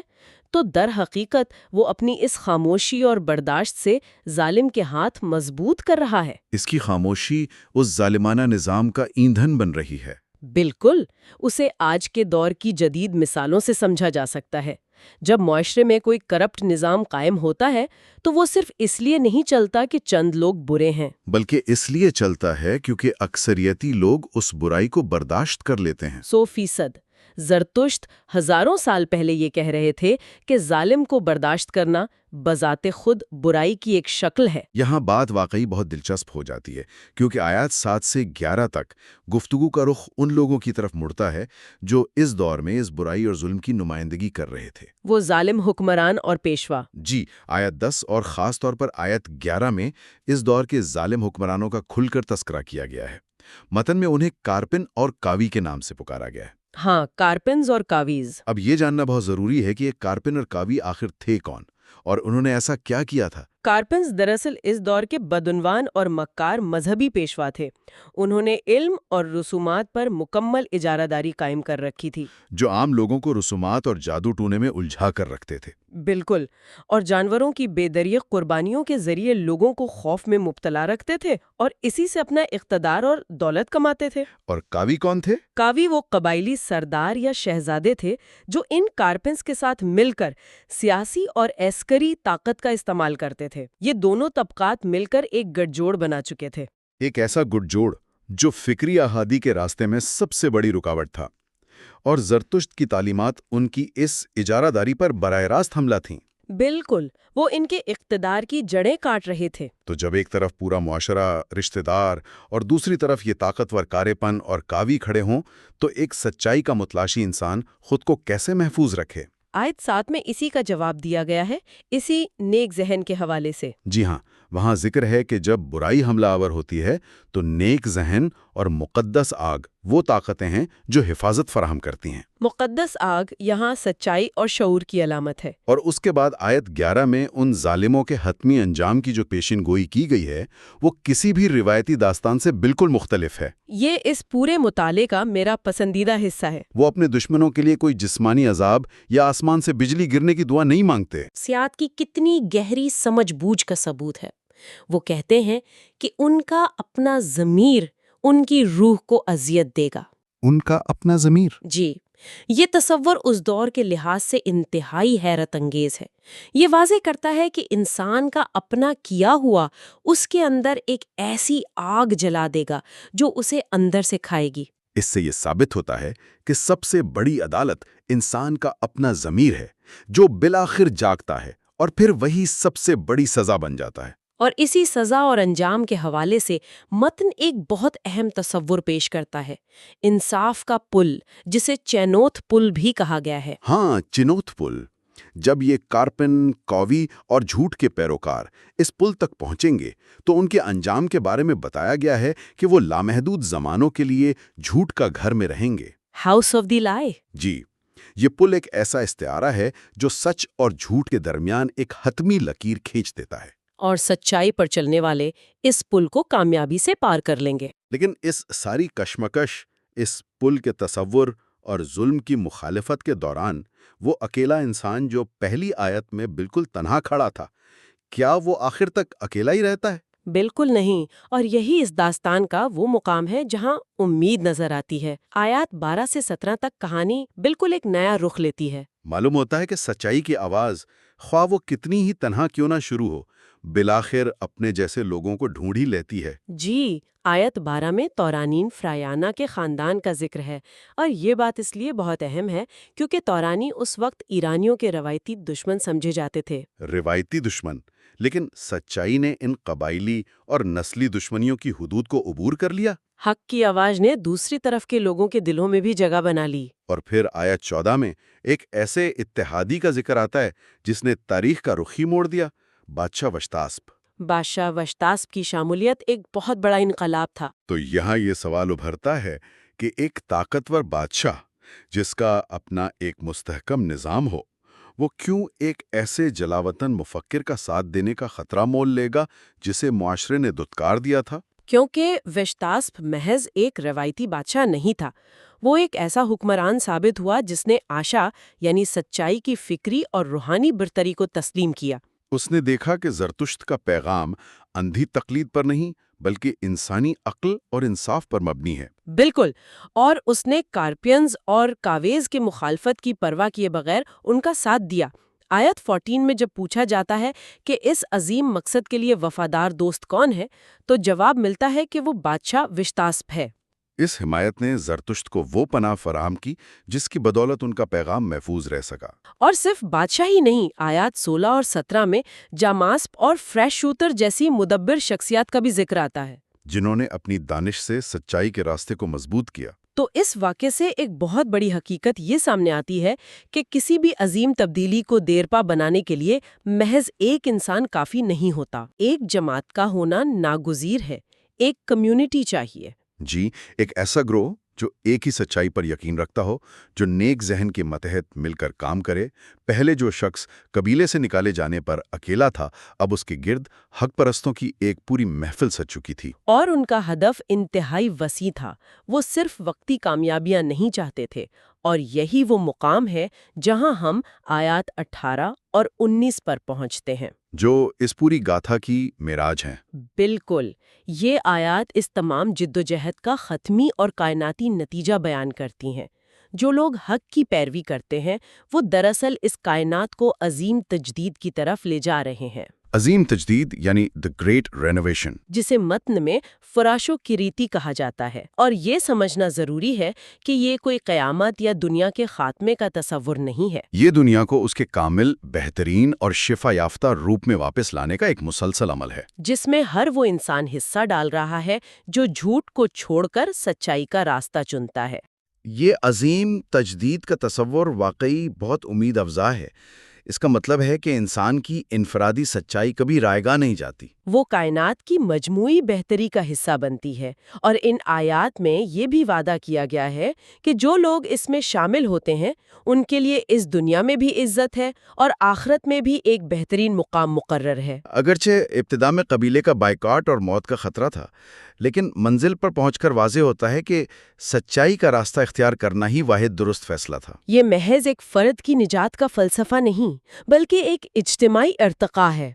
تو در حقیقت وہ اپنی اس خاموشی اور برداشت سے ظالم کے ہاتھ مضبوط کر رہا ہے۔ اس کی خاموشی اس ظالمانہ نظام کا ایندھن بن رہی ہے۔ بالکل، اسے آج کے دور کی جدید مثالوں سے سمجھا جا سکتا ہے۔ جب معاشرے میں کوئی کرپٹ نظام قائم ہوتا ہے تو وہ صرف اس لیے نہیں چلتا کہ چند لوگ برے ہیں، بلکہ اس لیے چلتا ہے کیونکہ اکثریتی لوگ اس برائی کو برداشت کر لیتے ہیں۔ 100%۔ زرتشت ہزاروں سال پہلے یہ کہہ رہے تھے کہ ظالم کو برداشت کرنا بذات خود برائی کی ایک شکل ہے۔ یہاں بات واقعی بہت دلچسپ ہو جاتی ہے کیونکہ آیات 7 سے 11 تک گفتگو کا رخ ان لوگوں کی طرف مڑتا ہے جو اس دور میں اس برائی اور ظلم کی نمائندگی کر رہے تھے۔ وہ ظالم حکمران اور پیشوا۔ جی، آیت 10 اور خاص طور پر آیت 11 میں اس دور کے ظالم حکمرانوں کا کھل کر تذکرہ کیا گیا ہے۔ متن میں انہیں کارپن اور کاوی کے نام سے پکارا گیا ہے۔ ہاں، کارپنز اور کاویز۔ اب یہ جاننا بہت ضروری ہے کہ یہ کارپن اور کاوی آخر تھے کون اور انہوں نے ایسا کیا کیا تھا؟ کارپنز دراصل اس دور کے بدعنوان اور مکار مذہبی پیشوا تھے۔ انہوں نے علم اور رسومات پر مکمل اجارہ داری قائم کر رکھی تھی، جو عام لوگوں کو رسومات اور جادو ٹونے میں الجھا کر رکھتے تھے۔ بالکل، اور جانوروں کی بے دریغ قربانیوں کے ذریعے لوگوں کو خوف میں مبتلا رکھتے تھے اور اسی سے اپنا اقتدار اور دولت کماتے تھے۔ اور کاوی کون تھے؟ کاوی وہ قبائلی سردار یا شہزادے تھے جو ان کارپنز کے ساتھ مل کر سیاسی اور عسکری طاقت کا استعمال کرتے تھے۔ یہ دونوں طبقات مل کر ایک گٹھ جوڑ بنا چکے تھے۔ ایک ایسا گٹھ جوڑ جو فکری احادی کے راستے میں سب سے بڑی رکاوٹ تھا، اور زرتشت کی تعلیمات ان کی اس اجارہ داری پر براہ راست حملہ تھیں۔ بالکل، وہ ان کے اقتدار کی جڑیں کاٹ رہے تھے۔ تو جب ایک طرف پورا معاشرہ، رشتہ دار اور دوسری طرف یہ طاقتور کارے-پن اور کاوی کھڑے ہوں تو ایک سچائی کا متلاشی انسان خود کو کیسے محفوظ رکھے؟ آیت 7 میں اسی کا جواب دیا گیا ہے، اسی نیک ذہن کے حوالے سے۔ جی ہاں، وہاں ذکر ہے کہ جب برائی حملہ آور ہوتی ہے تو نیک ذہن اور مقدس آگ وہ طاقتیں ہیں جو حفاظت فراہم کرتی ہیں۔ مقدس آگ یہاں سچائی اور شعور کی علامت ہے۔ اور اس کے بعد آیت 11 میں ان ظالموں کے حتمی انجام کی جو پیشن گوئی کی گئی ہے وہ کسی بھی روایتی داستان سے بالکل مختلف ہے۔ یہ اس پورے مطالعے کا میرا پسندیدہ حصہ ہے۔ وہ اپنے دشمنوں کے لیے کوئی جسمانی عذاب یا آسمان سے بجلی گرنے کی دعا نہیں مانگتے۔ سیاست کی کتنی گہری سمجھ بوجھ کا ثبوت ہے۔ وہ کہتے ہیں کہ ان کا اپنا ضمیر ان کی روح کو اذیت دے گا۔ ان کا اپنا ضمیر؟ جی، یہ تصور اس دور کے لحاظ سے انتہائی حیرت انگیز ہے۔ یہ واضح کرتا ہے کہ انسان کا اپنا کیا ہوا اس کے اندر ایک ایسی آگ جلا دے گا جو اسے اندر سے کھائے گی۔ اس سے یہ ثابت ہوتا ہے کہ سب سے بڑی عدالت انسان کا اپنا ضمیر ہے جو بالآخر جاگتا ہے اور پھر وہی سب سے بڑی سزا بن جاتا ہے۔ اور اسی سزا اور انجام کے حوالے سے متن ایک بہت اہم تصور پیش کرتا ہے، انصاف کا پل، جسے چینوت پل بھی کہا گیا ہے۔ ہاں، چنوت پل۔ جب یہ کارپن، کووی اور جھوٹ کے پیروکار اس پل تک پہنچیں گے تو ان کے انجام کے بارے میں بتایا گیا ہے کہ وہ لامحدود زمانوں کے لیے جھوٹ کا گھر میں رہیں گے۔ ہاؤس آف دی لائی۔ جی، یہ پل ایک ایسا استعارہ ہے جو سچ اور جھوٹ کے درمیان ایک حتمی لکیر کھینچ دیتا ہے۔ اور سچائی پر چلنے والے اس پل کو کامیابی سے پار کر لیں گے۔ لیکن اس ساری کشمکش، اس پل کے تصور اور ظلم کی مخالفت کے دوران وہ اکیلا انسان جو پہلی آیت میں بالکل تنہا کھڑا تھا، کیا وہ آخر تک اکیلا ہی رہتا ہے؟ بالکل نہیں، اور یہی اس داستان کا وہ مقام ہے جہاں امید نظر آتی ہے۔ آیات 12 سے 17 تک کہانی بالکل ایک نیا رخ لیتی ہے۔ معلوم ہوتا ہے کہ سچائی کی آواز، خواہ وہ کتنی ہی تنہا کیوں نہ شروع ہو، بالآخر اپنے جیسے لوگوں کو ڈھونڈ ہی لیتی ہے۔ جی، آیت 12 میں تورانین فرایانہ کے خاندان کا ذکر ہے، اور یہ بات اس لیے بہت اہم ہے کیونکہ تورانی اس وقت ایرانیوں کے روایتی دشمن سمجھے جاتے تھے۔ روایتی دشمن، لیکن سچائی نے ان قبائلی اور نسلی دشمنیوں کی حدود کو عبور کر لیا۔ حق کی آواز نے دوسری طرف کے لوگوں کے دلوں میں بھی جگہ بنا لی۔ اور پھر آیت 14 میں ایک ایسے اتحادی کا ذکر آتا ہے جس نے تاریخ کا رخ ہی موڑ دیا، بادشاہ وشتاسپ۔ بادشاہ وشتاسپ کی شامولیت ایک بہت بڑا انقلاب تھا۔ تو یہاں یہ سوال ابھرتا ہے کہ ایک طاقتور بادشاہ جس کا اپنا ایک مستحکم نظام ہو، وہ کیوں ایک ایسے جلاوطن مفکر کا ساتھ دینے کا خطرہ مول لے گا جسے معاشرے نے دھتکار دیا تھا؟ کیونکہ وشتاسپ محض ایک روایتی بادشاہ نہیں تھا، وہ ایک ایسا حکمران ثابت ہوا جس نے آشا یعنی سچائی کی فکری اور روحانی برتری کو تسلیم کیا۔ اس نے دیکھا کہ زرتشت کا پیغام اندھی تقلید پر نہیں بلکہ انسانی عقل اور انصاف پر مبنی ہے۔ بالکل، اور اس نے کارپینز اور کاویز کے مخالفت کی پرواہ کیے بغیر ان کا ساتھ دیا۔ آیت 14 میں جب پوچھا جاتا ہے کہ اس عظیم مقصد کے لیے وفادار دوست کون ہے، تو جواب ملتا ہے کہ وہ بادشاہ وشتاسپ ہے۔ اس حمایت نے زرتشت کو وہ پناہ فراہم کی جس کی بدولت ان کا پیغام محفوظ رہ سکا۔ اور صرف بادشاہ ہی نہیں، آیات 16 اور 17 میں جاماسپ اور فریش شوتر جیسی مدبر شخصیات کا بھی ذکر آتا ہے، جنہوں نے اپنی دانش سے سچائی کے راستے کو مضبوط کیا۔ تو اس واقعے سے ایک بہت بڑی حقیقت یہ سامنے آتی ہے کہ کسی بھی عظیم تبدیلی کو دیرپا بنانے کے لیے محض ایک انسان کافی نہیں ہوتا، ایک جماعت کا ہونا ناگزیر ہے، ایک کمیونٹی چاہیے۔ جی، ایک ایسا گروہ جو ایک ہی سچائی پر یقین رکھتا ہو، جو نیک ذہن کے متحد مل کر کام کرے۔ پہلے جو شخص قبیلے سے نکالے جانے پر اکیلا تھا، اب اس کے گرد حق پرستوں کی ایک پوری محفل سج چکی تھی۔ اور ان کا ہدف انتہائی وسیع تھا، وہ صرف وقتی کامیابیاں نہیں چاہتے تھے، اور یہی وہ مقام ہے جہاں ہم آیات 18 اور 19 پر پہنچتے ہیں، جو اس پوری گاتھا کی معراج ہیں۔ بالکل، یہ آیات اس تمام جدوجہد کا ختمی اور کائناتی نتیجہ بیان کرتی ہیں۔ جو لوگ حق کی پیروی کرتے ہیں، وہ دراصل اس کائنات کو عظیم تجدید کی طرف لے جا رہے ہیں۔ عظیم تجدید یعنی دی گریٹ رینوویشن، جسے متن میں فراشو کریتی کہا جاتا ہے، اور یہ سمجھنا ضروری ہے کہ یہ کوئی قیامت یا دنیا کے خاتمے کا تصور نہیں ہے۔ یہ دنیا کو اس کے کامل، بہترین اور شفا یافتہ روپ میں واپس لانے کا ایک مسلسل عمل ہے، جس میں ہر وہ انسان حصہ ڈال رہا ہے جو جھوٹ کو چھوڑ کر سچائی کا راستہ چنتا ہے۔ یہ عظیم تجدید کا تصور واقعی بہت امید افزا ہے۔ اس کا مطلب ہے کہ انسان کی انفرادی سچائی کبھی رائیگاں نہیں جاتی۔ وہ کائنات کی مجموعی بہتری کا حصہ بنتی ہے، اور ان آیات میں یہ بھی وعدہ کیا گیا ہے کہ جو لوگ اس میں شامل ہوتے ہیں ان کے لیے اس دنیا میں بھی عزت ہے اور آخرت میں بھی ایک بہترین مقام مقرر ہے۔ اگرچہ ابتدا میں قبیلے کا بائیکاٹ اور موت کا خطرہ تھا، لیکن منزل پر پہنچ کر واضح ہوتا ہے کہ سچائی کا راستہ اختیار کرنا ہی واحد درست فیصلہ تھا۔ یہ محض ایک فرد کی نجات کا فلسفہ نہیں، بلکہ ایک اجتماعی ارتقاء ہے۔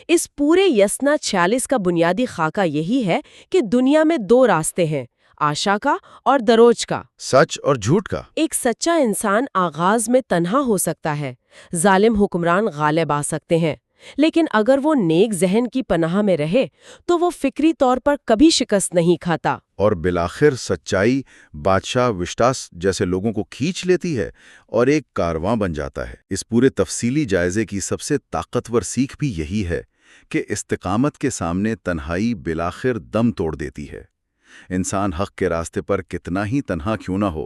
اس پورے یسنا 46 کا بنیادی خاکہ یہی ہے کہ دنیا میں دو راستے ہیں، آشا کا اور دروج کا۔ سچ اور جھوٹ کا۔ ایک سچا انسان آغاز میں تنہا ہو سکتا ہے، ظالم حکمران غالب آ سکتے ہیں، لیکن اگر وہ نیک ذہن کی پناہ میں رہے تو وہ فکری طور پر کبھی شکست نہیں کھاتا۔ اور بالآخر سچائی بادشاہ وشٹاس جیسے لوگوں کو کھینچ لیتی ہے اور ایک کارواں بن جاتا ہے۔ اس پورے تفصیلی جائزے کی سب سے طاقتور سیکھ بھی یہی ہے کہ استقامت کے سامنے تنہائی بالآخر دم توڑ دیتی ہے۔ انسان حق کے راستے پر کتنا ہی تنہا کیوں نہ ہو،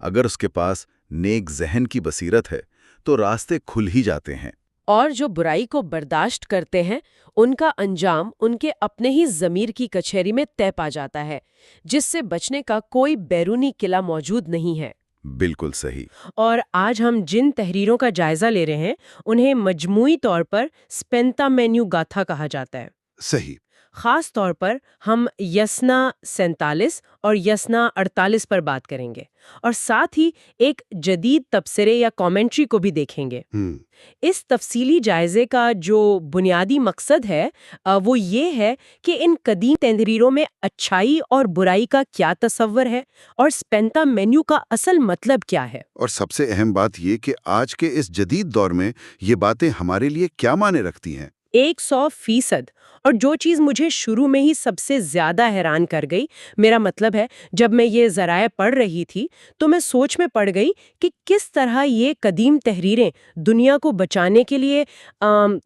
اگر اس کے پاس نیک ذہن کی بصیرت ہے تو راستے کھل ہی جاتے ہیں۔ اور جو برائی کو برداشت کرتے ہیں ان کا انجام ان کے اپنے ہی ضمیر کی کچہری میں طے پا جاتا ہے، جس سے بچنے کا کوئی بیرونی قلعہ موجود نہیں ہے۔ بالکل صحیح۔ اور آج ہم جن تحریروں کا جائزہ لے رہے ہیں انہیں مجموعی طور پر سپینتا مینیو گاتھا کہا جاتا ہے۔ صحیح۔ خاص طور پر ہم یسنا 47 اور یسنا 48 پر بات کریں گے، اور ساتھ ہی ایک جدید تبصرے یا کامنٹری کو بھی دیکھیں گے۔ اس تفصیلی جائزے کا جو بنیادی مقصد ہے وہ یہ ہے کہ ان قدیم تحریروں میں اچھائی اور برائی کا کیا تصور ہے اور سپینتا مینیو کا اصل مطلب کیا ہے۔ اور سب سے اہم بات یہ کہ آج کے اس جدید دور میں یہ باتیں ہمارے لیے کیا معنی رکھتی ہیں۔ 100%۔ اور جو چیز مجھے شروع میں ہی سب سے زیادہ حیران کر گئی، میرا مطلب ہے جب میں یہ ذرائع پڑھ رہی تھی تو میں سوچ میں پڑ گئی کہ کس طرح یہ قدیم تحریریں دنیا کو بچانے کے لیے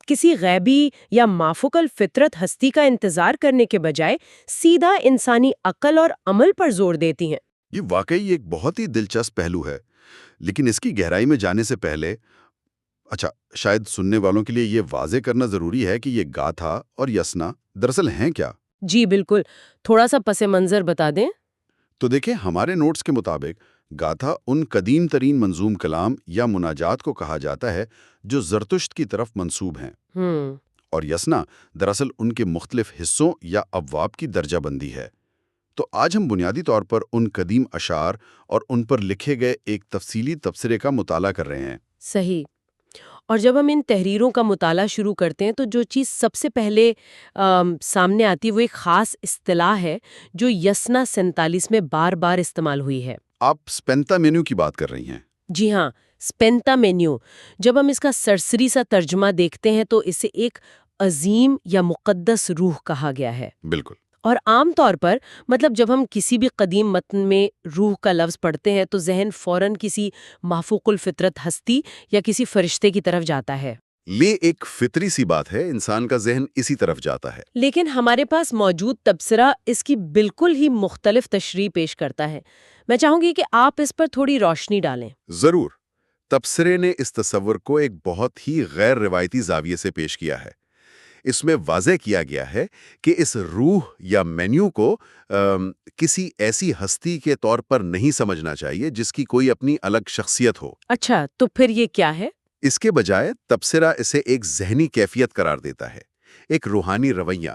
کسی غیبی یا مافوق الفطرت ہستی کا انتظار کرنے کے بجائے سیدھا انسانی عقل اور عمل پر زور دیتی ہیں۔ یہ واقعی ایک بہت ہی دلچسپ پہلو ہے، لیکن اس کی گہرائی میں جانے سے پہلے شاید سننے والوں کے لیے یہ واضح کرنا ضروری ہے کہ یہ گاتھا اور یسنا دراصل ہیں کیا۔ جی بالکل، تھوڑا سا پس منظر بتا دیں۔ تو دیکھیں، ہمارے نوٹس کے مطابق گاتھا ان قدیم ترین منظوم کلام یا مناجات کو کہا جاتا ہے جو زرتشت کی طرف منسوب ہیں، اور یسنا دراصل ان کے مختلف حصوں یا ابواب کی درجہ بندی ہے۔ تو آج ہم بنیادی طور پر ان قدیم اشعار اور ان پر لکھے گئے ایک تفصیلی تبصرے کا مطالعہ کر رہے ہیں۔ صحیح۔ اور جب ہم ان تحریروں کا مطالعہ شروع کرتے ہیں تو جو چیز سب سے پہلے سامنے آتی وہ ایک خاص اصطلاح ہے جو یسنا 47 میں بار بار استعمال ہوئی ہے۔ آپ سپینتا مینیو کی بات کر رہی ہیں؟ جی ہاں، سپینتا مینیو۔ جب ہم اس کا سرسری سا ترجمہ دیکھتے ہیں تو اسے ایک عظیم یا مقدس روح کہا گیا ہے۔ بالکل۔ اور عام طور پر جب ہم کسی بھی قدیم متن میں روح کا لفظ پڑھتے ہیں تو ذہن فوراً کسی مافوق الفطرت ہستی یا کسی فرشتے کی طرف جاتا ہے۔ یہ ایک فطری سی بات ہے، انسان کا ذہن اسی طرف جاتا ہے۔ لیکن ہمارے پاس موجود تبصرہ اس کی بالکل ہی مختلف تشریح پیش کرتا ہے۔ میں چاہوں گی کہ آپ اس پر تھوڑی روشنی ڈالیں۔ ضرور۔ تبصرے نے اس تصور کو ایک بہت ہی غیر روایتی زاویے سے پیش کیا ہے۔ اس میں واضح کیا گیا ہے کہ اس روح یا مینیو کو کسی ایسی ہستی کے طور پر نہیں سمجھنا چاہیے جس کی کوئی اپنی الگ شخصیت ہو۔ اچھا، تو پھر یہ کیا ہے؟ اس کے بجائے تبصرہ اسے ایک ذہنی کیفیت قرار دیتا ہے، ایک روحانی رویہ،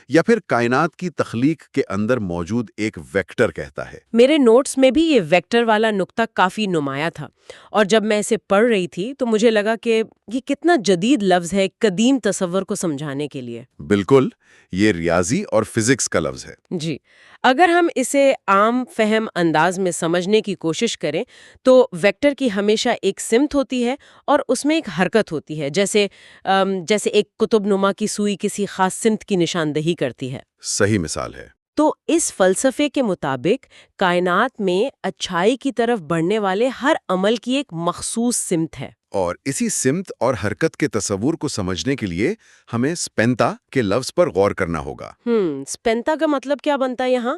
یا پھر کائنات کی تخلیق کے اندر موجود ایک ویکٹر کہتا ہے۔ میرے نوٹس میں بھی یہ ویکٹر والا نقطہ کافی نمایاں تھا، اور جب میں اسے پڑھ رہی تھی تو مجھے لگا کہ یہ کتنا جدید لفظ ہے قدیم تصور کو سمجھانے کے لیے۔ بالکل، یہ ریاضی اور فزکس کا لفظ ہے۔ جی، اگر ہم اسے عام فہم انداز میں سمجھنے کی کوشش کریں تو ویکٹر کی ہمیشہ ایک سمت ہوتی ہے اور اس میں ایک حرکت ہوتی ہے، جیسے ایک قطب نما کی سوئی کسی خاص سمت کی نشاندہی کرتی ہے۔ صحیح مثال ہے۔ تو اس فلسفے کے مطابق کائنات میں اچھائی کی طرف بڑھنے والے ہر عمل کی ایک مخصوص سمت ہے، اور اسی سمت اور حرکت کے تصور کو سمجھنے کے لیے ہمیں سپینتا کے لفظ پر غور کرنا ہوگا۔ سپینتا کا مطلب کیا بنتا ہے یہاں؟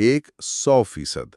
100%।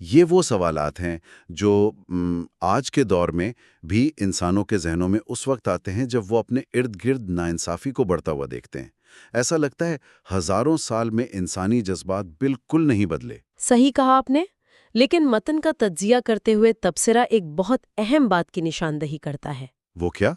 یہ وہ سوالات ہیں جو آج کے دور میں بھی انسانوں کے ذہنوں میں اس وقت آتے ہیں جب وہ اپنے ارد گرد ناانصافی کو بڑھتا ہوا دیکھتے ہیں۔ ایسا لگتا ہے ہزاروں سال میں انسانی جذبات بالکل نہیں بدلے۔ صحیح کہا آپ نے، لیکن متن کا تجزیہ کرتے ہوئے تبصرہ ایک بہت اہم بات کی نشاندہی کرتا ہے۔ وہ کیا؟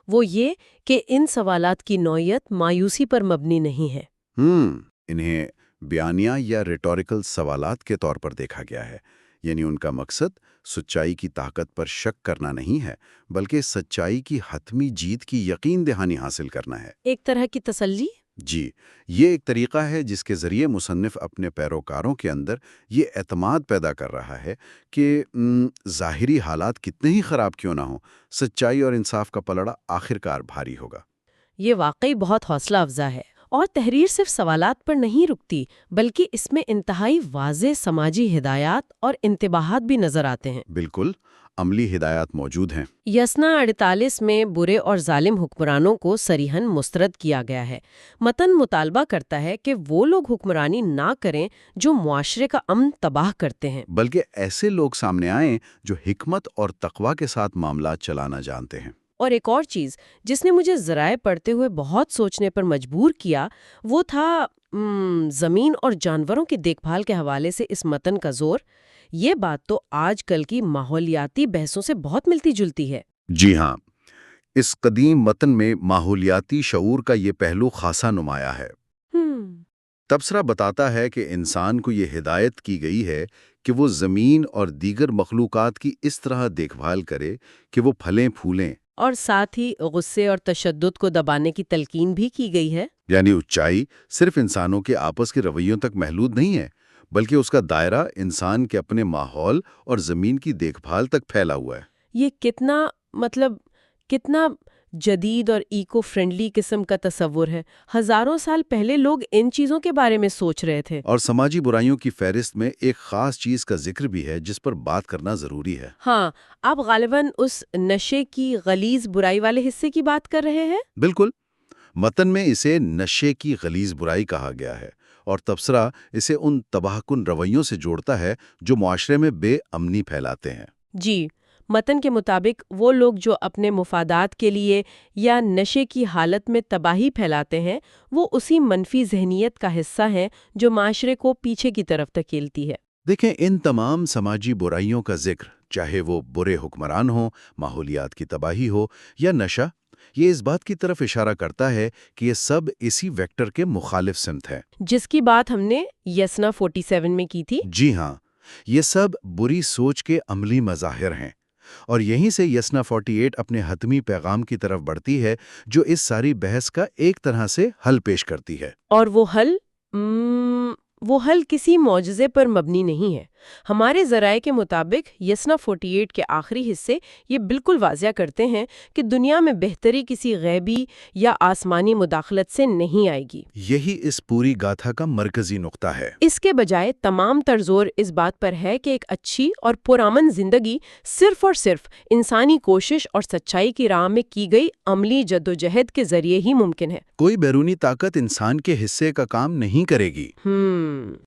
وہ یہ کہ ان سوالات کی نوعیت مایوسی پر مبنی نہیں ہے۔ انہیں بیانیہ یا ریٹوریکل سوالات کے طور پر دیکھا گیا ہے، یعنی ان کا مقصد سچائی کی طاقت پر شک کرنا نہیں ہے، بلکہ سچائی کی حتمی جیت کی یقین دہانی حاصل کرنا ہے۔ ایک طرح کی تسلی؟ جی، یہ ایک طریقہ ہے جس کے ذریعے مصنف اپنے پیروکاروں کے اندر یہ اعتماد پیدا کر رہا ہے کہ ظاہری حالات کتنے ہی خراب کیوں نہ ہوں، سچائی اور انصاف کا پلڑا آخرکار بھاری ہوگا۔ یہ واقعی بہت حوصلہ افزا ہے، اور تحریر صرف سوالات پر نہیں رکتی، بلکہ اس میں انتہائی واضح سماجی ہدایات اور انتباہات بھی نظر آتے ہیں۔ بالکل، عملی ہدایات موجود ہیں۔ یسنا 48 میں برے اور ظالم حکمرانوں کو صریحاً مسترد کیا گیا ہے۔ متن مطالبہ کرتا ہے کہ وہ لوگ حکمرانی نہ کریں جو معاشرے کا امن تباہ کرتے ہیں، بلکہ ایسے لوگ سامنے آئیں جو حکمت اور تقوی کے ساتھ معاملات چلانا جانتے ہیں۔ اور ایک اور چیز جس نے مجھے ذرائع پڑھتے ہوئے بہت سوچنے پر مجبور کیا، وہ تھا زمین اور جانوروں کی دیکھ بھال کے حوالے سے اس متن کا زور۔ یہ بات تو آج کل کی ماحولیاتی بحثوں سے بہت ملتی جلتی ہے۔ جی ہاں، اس قدیم متن میں ماحولیاتی شعور کا یہ پہلو خاصا نمایاں ہے۔ تبصرہ بتاتا ہے کہ انسان کو یہ ہدایت کی گئی ہے کہ وہ زمین اور دیگر مخلوقات کی اس طرح دیکھ بھال کرے کہ وہ پھلیں پھولیں، اور ساتھ ہی غصے اور تشدد کو دبانے کی تلقین بھی کی گئی ہے۔ یعنی اونچائی صرف انسانوں کے آپس کے رویوں تک محدود نہیں ہے، بلکہ اس کا دائرہ انسان کے اپنے ماحول اور زمین کی دیکھ بھال تک پھیلا ہوا ہے۔ یہ کتنا جدید اور ایکو فرینڈلی قسم کا تصور ہے۔ ہزاروں سال پہلے لوگ ان چیزوں کے بارے میں سوچ رہے تھے۔ اور سماجی برائیوں کی فہرست میں ایک خاص چیز کا ذکر بھی ہے جس پر بات کرنا ضروری ہے۔ ہاں، آپ غالباً اس نشے کی غلیظ برائی والے حصے کی بات کر رہے ہیں؟ بالکل، متن میں اسے نشے کی غلیظ برائی کہا گیا ہے، اور تبصرہ اسے ان تباہ کن رویوں سے جوڑتا ہے جو معاشرے میں بے امنی پھیلاتے ہیں۔ جی، متن کے مطابق وہ لوگ جو اپنے مفادات کے لیے یا نشے کی حالت میں تباہی پھیلاتے ہیں، وہ اسی منفی ذہنیت کا حصہ ہیں جو معاشرے کو پیچھے کی طرف دھکیلتی ہے۔ دیکھیں، ان تمام سماجی برائیوں کا ذکر، چاہے وہ برے حکمران ہوں، ماحولیات کی تباہی ہو یا نشہ، یہ اس بات کی طرف اشارہ کرتا ہے کہ یہ سب اسی ویکٹر کے مخالف سمت ہے، جس کی بات ہم نے یسنا 47 میں کی تھی۔ جی ہاں، یہ سب بری سوچ کے عملی مظاہر ہیں، اور یہیں سے یسنا 48 اپنے حتمی پیغام کی طرف بڑھتی ہے جو اس ساری بحث کا ایک طرح سے حل پیش کرتی ہے۔ اور وہ حل کسی معجزے پر مبنی نہیں ہے۔ ہمارے ذرائع کے مطابق یسنا 48 کے آخری حصے یہ بالکل واضح کرتے ہیں کہ دنیا میں بہتری کسی غیبی یا آسمانی مداخلت سے نہیں آئے گی۔ یہی اس پوری گاتھا کا مرکزی نقطہ ہے۔ اس کے بجائے تمام تر زور اس بات پر ہے کہ ایک اچھی اور پرامن زندگی صرف اور صرف انسانی کوشش اور سچائی کی راہ میں کی گئی عملی جدوجہد کے ذریعے ہی ممکن ہے۔ کوئی بیرونی طاقت انسان کے حصے کا کام نہیں کرے گی۔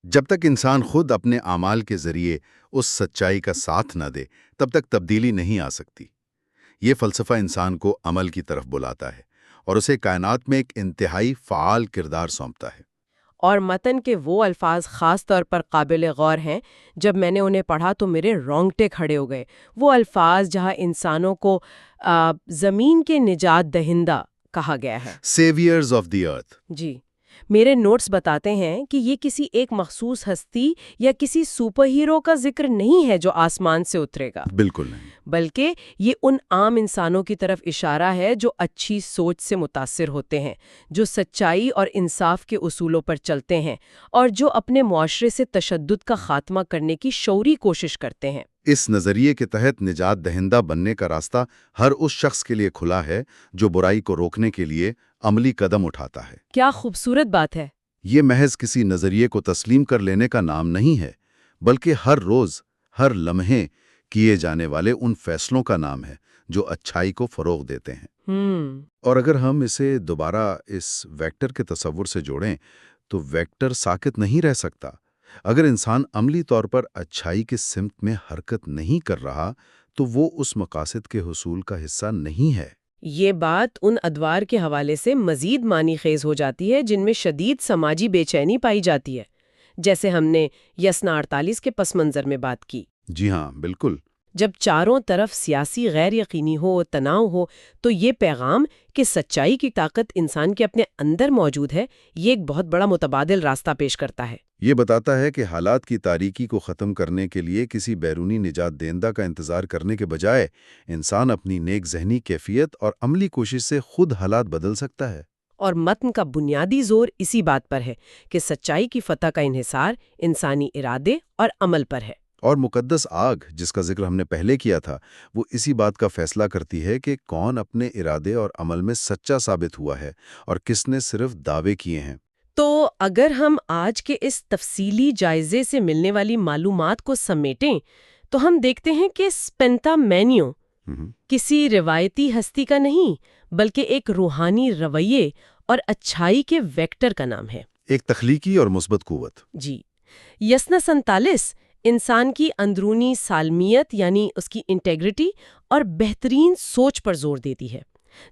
جب تک انسان خود اپنے اعمال کے ذریعے اس سچائی کا ساتھ نہ دے، تب تک تبدیلی نہیں آ سکتی۔ یہ فلسفہ انسان کو عمل کی طرف بلاتا ہے اور اسے کائنات میں ایک انتہائی فعال کردار سونپتا ہے۔ اور متن کے وہ الفاظ خاص طور پر قابل غور ہیں۔ جب میں نے انہیں پڑھا تو میرے رونگٹے کھڑے ہو گئے۔ وہ الفاظ جہاں انسانوں کو زمین کے نجات دہندہ کہا گیا ہے، سیویئرز آف دی ارتھ۔ جی، میرے نوٹس بتاتے ہیں کہ یہ کسی ایک مخصوص ہستی یا کسی سپر ہیرو کا ذکر نہیں ہے جو آسمان سے اترے گا، بالکل نہیں۔ بلکہ یہ ان عام انسانوں کی طرف اشارہ ہے جو اچھی سوچ سے متاثر ہوتے ہیں، جو سچائی اور انصاف کے اصولوں پر چلتے ہیں، اور جو اپنے معاشرے سے تشدد کا خاتمہ کرنے کی شعوری کوشش کرتے ہیں۔ اس نظریے کے تحت نجات دہندہ بننے کا راستہ ہر اس شخص کے لیے کھلا ہے جو برائی کو روکنے کے لیے عملی قدم اٹھاتا ہے۔ کیا خوبصورت بات ہے! یہ محض کسی نظریے کو تسلیم کر لینے کا نام نہیں ہے، بلکہ ہر روز، ہر لمحے کیے جانے والے ان فیصلوں کا نام ہے جو اچھائی کو فروغ دیتے ہیں۔ اور اگر ہم اسے دوبارہ اس ویکٹر کے تصور سے جوڑیں تو ویکٹر ساکت نہیں رہ سکتا۔ اگر انسان عملی طور پر اچھائی کی سمت میں حرکت نہیں کر رہا تو وہ اس مقاصد کے حصول کا حصہ نہیں ہے۔ یہ بات ان ادوار کے حوالے سے مزید معنی خیز ہو جاتی ہے جن میں شدید سماجی بے چینی پائی جاتی ہے، جیسے ہم نے یسنا 48 کے پس منظر میں بات کی۔ جی ہاں، بالکل۔ جب چاروں طرف سیاسی غیر یقینی ہو، تناؤ ہو، تو یہ پیغام کہ سچائی کی طاقت انسان کے اپنے اندر موجود ہے، یہ ایک بہت بڑا متبادل راستہ پیش کرتا ہے۔ یہ بتاتا ہے کہ حالات کی تاریکی کو ختم کرنے کے لیے کسی بیرونی نجات دہندہ کا انتظار کرنے کے بجائے انسان اپنی نیک ذہنی کیفیت اور عملی کوشش سے خود حالات بدل سکتا ہے۔ اور متن کا بنیادی زور اسی بات پر ہے کہ سچائی کی فتح کا انحصار انسانی ارادے اور عمل پر ہے۔ اور مقدس آگ جس کا ذکر ہم نے پہلے کیا تھا وہ اسی بات کا فیصلہ کرتی ہے کہ کون اپنے ارادے اور عمل میں سچا ثابت ہوا ہے اور کس نے صرف دعوے کیے ہیں۔ تو اگر ہم آج کے اس تفصیلی جائزے سے ملنے والی معلومات کو سمیٹیں تو ہم دیکھتے ہیں کہ سپینتا مینیو کسی روایتی ہستی کا نہیں بلکہ ایک روحانی رویے اور اچھائی کے ویکٹر کا نام ہے، ایک تخلیقی اور مثبت قوت۔ جی۔ یسنا 47 انسان کی اندرونی سالمیت یعنی اس کی انٹیگریٹی اور بہترین سوچ پر زور دیتی ہے،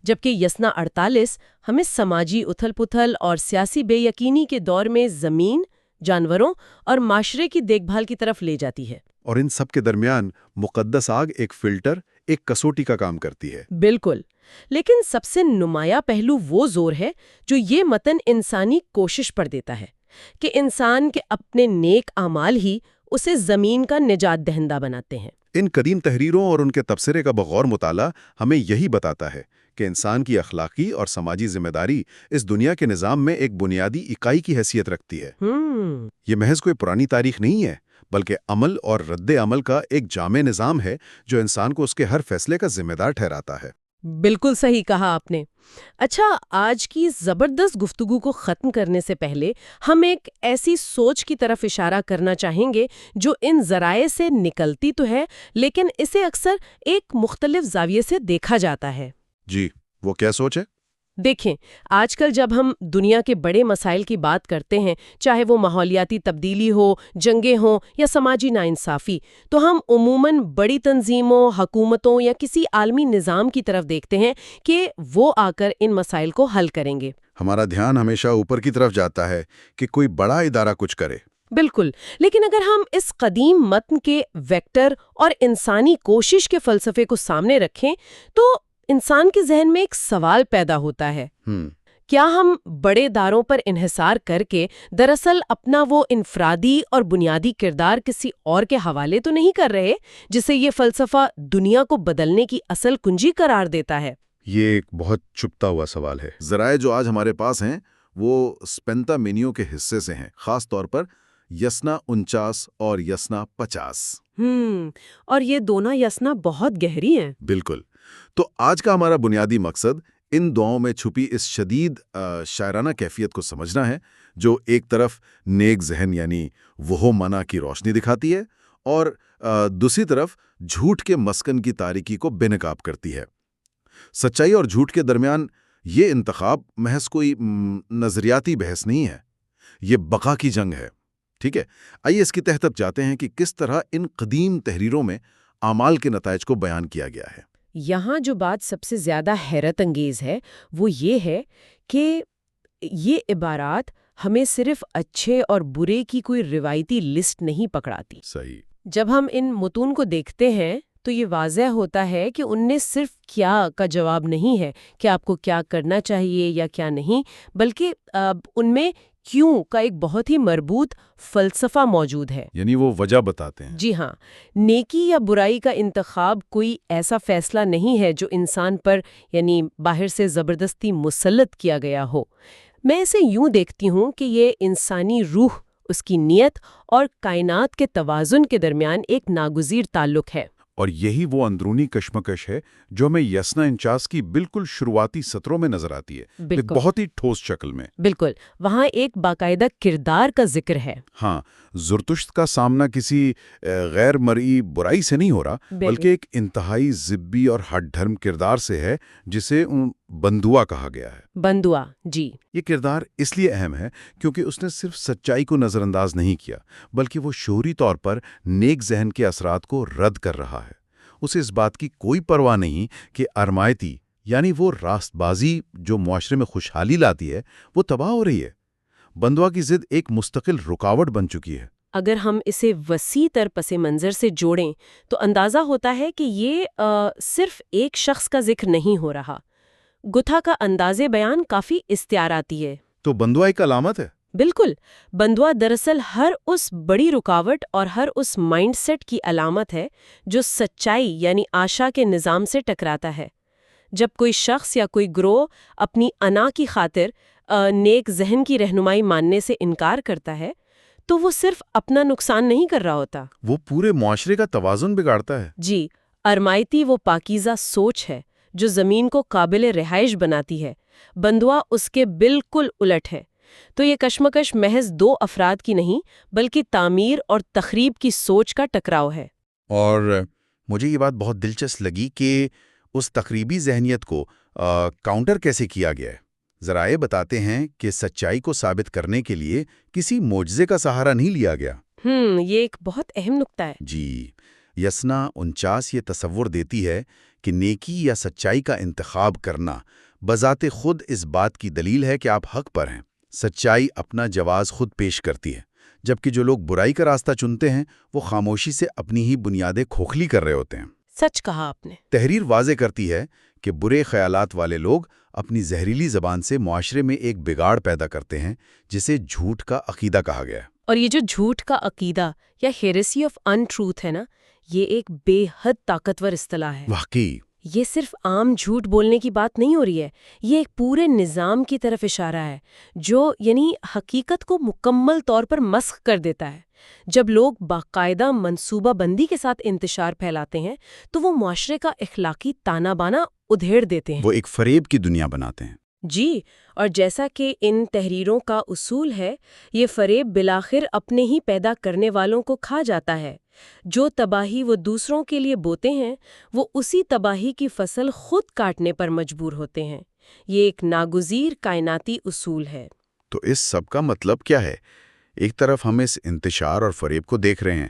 جبکہ یسنا 48 ہمیں سماجی اتھل پتھل اور سیاسی بے یقینی کے دور میں زمین، جانوروں اور معاشرے کی دیکھ بھال کی طرف لے جاتی ہے۔ اور ان سب کے درمیان مقدس آگ ایک فلٹر، ایک کسوٹی کا کام کرتی ہے۔ بالکل، لیکن سب سے نمایاں پہلو وہ زور ہے جو یہ متن انسانی کوشش پر دیتا ہے کہ انسان کے اپنے نیک اعمال ہی اسے زمین کا نجات دہندہ بناتے ہیں۔ ان قدیم تحریروں اور ان کے تبصرے کا بغور مطالعہ ہمیں یہی بتاتا ہے کہ انسان کی اخلاقی اور سماجی ذمہ داری اس دنیا کے نظام میں ایک بنیادی اکائی کی حیثیت رکھتی ہے۔ یہ محض کوئی پرانی تاریخ نہیں ہے بلکہ عمل اور رد عمل کا ایک جامع نظام ہے جو انسان کو اس کے ہر فیصلے کا ذمہ دار ٹھہراتا ہے۔ بالکل صحیح کہا آپ نے۔ اچھا، آج کی زبردست گفتگو کو ختم کرنے سے پہلے ہم ایک ایسی سوچ کی طرف اشارہ کرنا چاہیں گے جو ان ذرائع سے نکلتی تو ہے لیکن اسے اکثر ایک مختلف زاویے سے دیکھا جاتا ہے۔ جی، وہ کیا سوچ ہے؟ دیکھیں، آج کل جب ہم دنیا کے بڑے مسائل کی بات کرتے ہیں، چاہے وہ ماحولیاتی تبدیلی ہو، جنگیں ہوں یا سماجی ناانصافی، تو ہم عموماً بڑی تنظیموں، حکومتوں یا کسی عالمی نظام کی طرف دیکھتے ہیں کہ وہ آ کر ان مسائل کو حل کریں گے۔ ہمارا دھیان ہمیشہ اوپر کی طرف جاتا ہے کہ کوئی بڑا ادارہ کچھ کرے۔ بالکل، لیکن اگر ہم اس قدیم متن کے ویکٹر اور انسانی کوشش کے فلسفے کو سامنے رکھیں تو انسان کے ذہن میں ایک سوال پیدا ہوتا ہے، کیا ہم بڑے اداروں پر انحصار کر کے دراصل اپنا وہ انفرادی اور بنیادی کردار کسی اور کے حوالے تو نہیں کر رہے جسے یہ فلسفہ دنیا کو بدلنے کی اصل کنجی قرار دیتا ہے؟ یہ ایک بہت چھپتا ہوا سوال ہے۔ ذرائع جو آج ہمارے پاس ہیں وہ سپینتا مینیو کے حصے سے ہیں، خاص طور پر یسنا 49 اور یسنا 50۔ اور یہ دونوں یسنا بہت گہری ہیں۔ بالکل۔ تو آج کا ہمارا بنیادی مقصد ان دعاؤں میں چھپی اس شدید شاعرانہ کیفیت کو سمجھنا ہے جو ایک طرف نیک ذہن یعنی وہ منع کی روشنی دکھاتی ہے اور دوسری طرف جھوٹ کے مسکن کی تاریکی کو بے نقاب کرتی ہے۔ سچائی اور جھوٹ کے درمیان یہ انتخاب محض کوئی نظریاتی بحث نہیں ہے، یہ بقا کی جنگ ہے۔ ٹھیک ہے، آئیے اس کی تہ تک جاتے ہیں کہ کس طرح ان قدیم تحریروں میں اعمال کے نتائج کو بیان کیا گیا ہے۔ یہاں جو بات سب سے زیادہ حیرت انگیز ہے وہ یہ ہے کہ یہ عبارات ہمیں صرف اچھے اور برے کی کوئی روایتی لسٹ نہیں پکڑاتی۔ صحیح۔ جب ہم ان متون کو دیکھتے ہیں تو یہ واضح ہوتا ہے کہ ان نے صرف کیا کا جواب نہیں ہے کہ آپ کو کیا کرنا چاہیے یا کیا نہیں، بلکہ ان میں کیوں کا ایک بہت ہی مربوط فلسفہ موجود ہے۔ یعنی وہ وجہ بتاتے ہیں۔ جی ہاں، نیکی یا برائی کا انتخاب کوئی ایسا فیصلہ نہیں ہے جو انسان پر یعنی باہر سے زبردستی مسلط کیا گیا ہو۔ میں اسے یوں دیکھتی ہوں کہ یہ انسانی روح، اس کی نیت اور کائنات کے توازن کے درمیان ایک ناگزیر تعلق ہے۔ اور یہی وہ اندرونی کشمکش ہے جو ہمیں یسنا 49 کی بالکل شروعاتی سطروں میں نظر آتی ہے، ایک بہت ہی ٹھوس شکل میں۔ بالکل، وہاں ایک باقاعدہ کردار کا ذکر ہے۔ ہاں، زرتشت کا سامنا کسی غیر مرئی برائی سے نہیں ہو رہا، بالکل۔ بلکہ ایک انتہائی ضبی اور ہٹ دھرم کردار سے ہے جسے بندوا کہا گیا ہے۔ بندوا، جی۔ یہ کردار اس لیے اہم ہے کیونکہ اس نے صرف سچائی کو نظر انداز نہیں کیا، بلکہ وہ شعوری طور پر نیک ذہن کے اثرات کو رد کر رہا ہے۔ اسے اس بات کی کوئی پرواہ نہیں کہ ارمایتی یعنی وہ راست بازی جو معاشرے میں خوشحالی لاتی ہے وہ تباہ ہو رہی ہے۔ بندوا کی ضد ایک مستقل رکاوٹ بن چکی ہے۔ اگر ہم اسے وسیع تر پس منظر سے جوڑیں تو اندازہ ہوتا ہے کہ یہ صرف ایک شخص کا ذکر نہیں ہو رہا۔ گتھا کا انداز بیان کافی استعاراتی ہے۔ تو بندوا ایک علامت ہے؟ بالکل، بندوا دراصل ہر اس بڑی رکاوٹ اور ہر اس مائنڈ سیٹ کی علامت ہے جو سچائی یعنی آشا کے نظام سے ٹکراتا ہے۔ جب کوئی شخص یا کوئی گروہ اپنی انا کی خاطر نیک ذہن کی رہنمائی ماننے سے انکار کرتا ہے تو وہ صرف اپنا نقصان نہیں کر رہا ہوتا، وہ پورے معاشرے کا توازن بگاڑتا ہے۔ جی، ارمایتی وہ پاکیزہ سوچ ہے جو زمین کو قابل رہائش بناتی ہے، بندوا اس کے بالکل الٹ ہے۔ تو یہ کشمکش محض دو افراد کی نہیں بلکہ تعمیر اور تخریب کی سوچ کا ٹکراؤ ہے۔ اور مجھے یہ بات بہت دلچسپ لگی کہ اس تقریبی ذہنیت کو کاؤنٹر کیسے کیا گیا ہے۔ ذرائع بتاتے ہیں کہ سچائی کو ثابت کرنے کے لیے کسی معجزے کا سہارا نہیں لیا گیا۔ یہ ایک بہت اہم نکتہ ہے۔ جی، یسنا 49 یہ تصور دیتی ہے کہ نیکی یا سچائی کا انتخاب کرنا بذات خود اس بات کی دلیل ہے کہ آپ حق پر ہیں۔ سچائی اپنا جواز خود پیش کرتی ہے، جبکہ جو لوگ برائی کا راستہ چنتے ہیں وہ خاموشی سے اپنی ہی بنیادیں کھوکھلی کر رہے ہوتے ہیں۔ سچ کہا آپ نے۔ تحریر واضح کرتی ہے کہ برے خیالات والے لوگ اپنی زہریلی زبان سے معاشرے میں ایک بگاڑ پیدا کرتے ہیں جسے جھوٹ کا عقیدہ کہا گیا ہے۔ اور یہ جو جھوٹ کا عقیدہ یا ہیریسی آف ان ٹروتھ ہے نا، یہ ایک بے حد طاقتور اصطلاح ہے۔ واقعی یہ صرف عام جھوٹ بولنے کی بات نہیں ہو رہی ہے، یہ ایک پورے نظام کی طرف اشارہ ہے جو یعنی حقیقت کو مکمل طور پر مسخ کر دیتا ہے۔ جب لوگ باقاعدہ منصوبہ بندی کے ساتھ انتشار پھیلاتے ہیں تو وہ معاشرے کا اخلاقی تانا بانا ادھیڑ دیتے ہیں، وہ ایک فریب کی دنیا بناتے ہیں۔ جی، اور جیسا کہ ان تحریروں کا اصول ہے، یہ فریب بالآخر اپنے ہی پیدا کرنے والوں کو کھا جاتا ہے۔ جو تباہی وہ دوسروں کے لیے بوتے ہیں وہ اسی تباہی کی فصل خود کاٹنے پر مجبور ہوتے ہیں۔ یہ ایک ناگزیر کائناتی اصول ہے۔ تو اس سب کا مطلب کیا ہے؟ ایک طرف ہم اس انتشار اور فریب کو دیکھ رہے ہیں،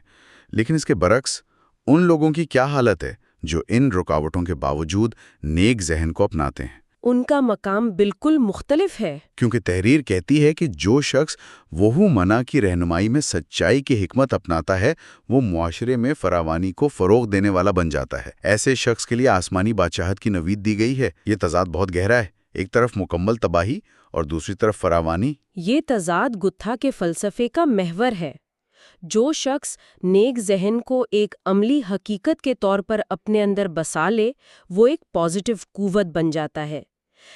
لیکن اس کے برعکس ان لوگوں کی کیا حالت ہے جو ان رکاوٹوں کے باوجود نیک ذہن کو اپناتے ہیں؟ ان کا مقام بالکل مختلف ہے۔ کیونکہ تحریر کہتی ہے کہ جو شخص وہو منع کی رہنمائی میں سچائی کی حکمت اپناتا ہے وہ معاشرے میں فراوانی کو فروغ دینے والا بن جاتا ہے۔ ایسے شخص کے لیے آسمانی بادشاہت کی نوید دی گئی ہے۔ یہ تضاد بہت گہرا ہے، ایک طرف مکمل تباہی اور دوسری طرف فراوانی۔ یہ تضاد گتھا کے فلسفے کا محور ہے۔ جو شخص نیک ذہن کو ایک عملی حقیقت کے طور پر اپنے اندر بسا لے وہ ایک پازیٹیو قوت بن جاتا ہے۔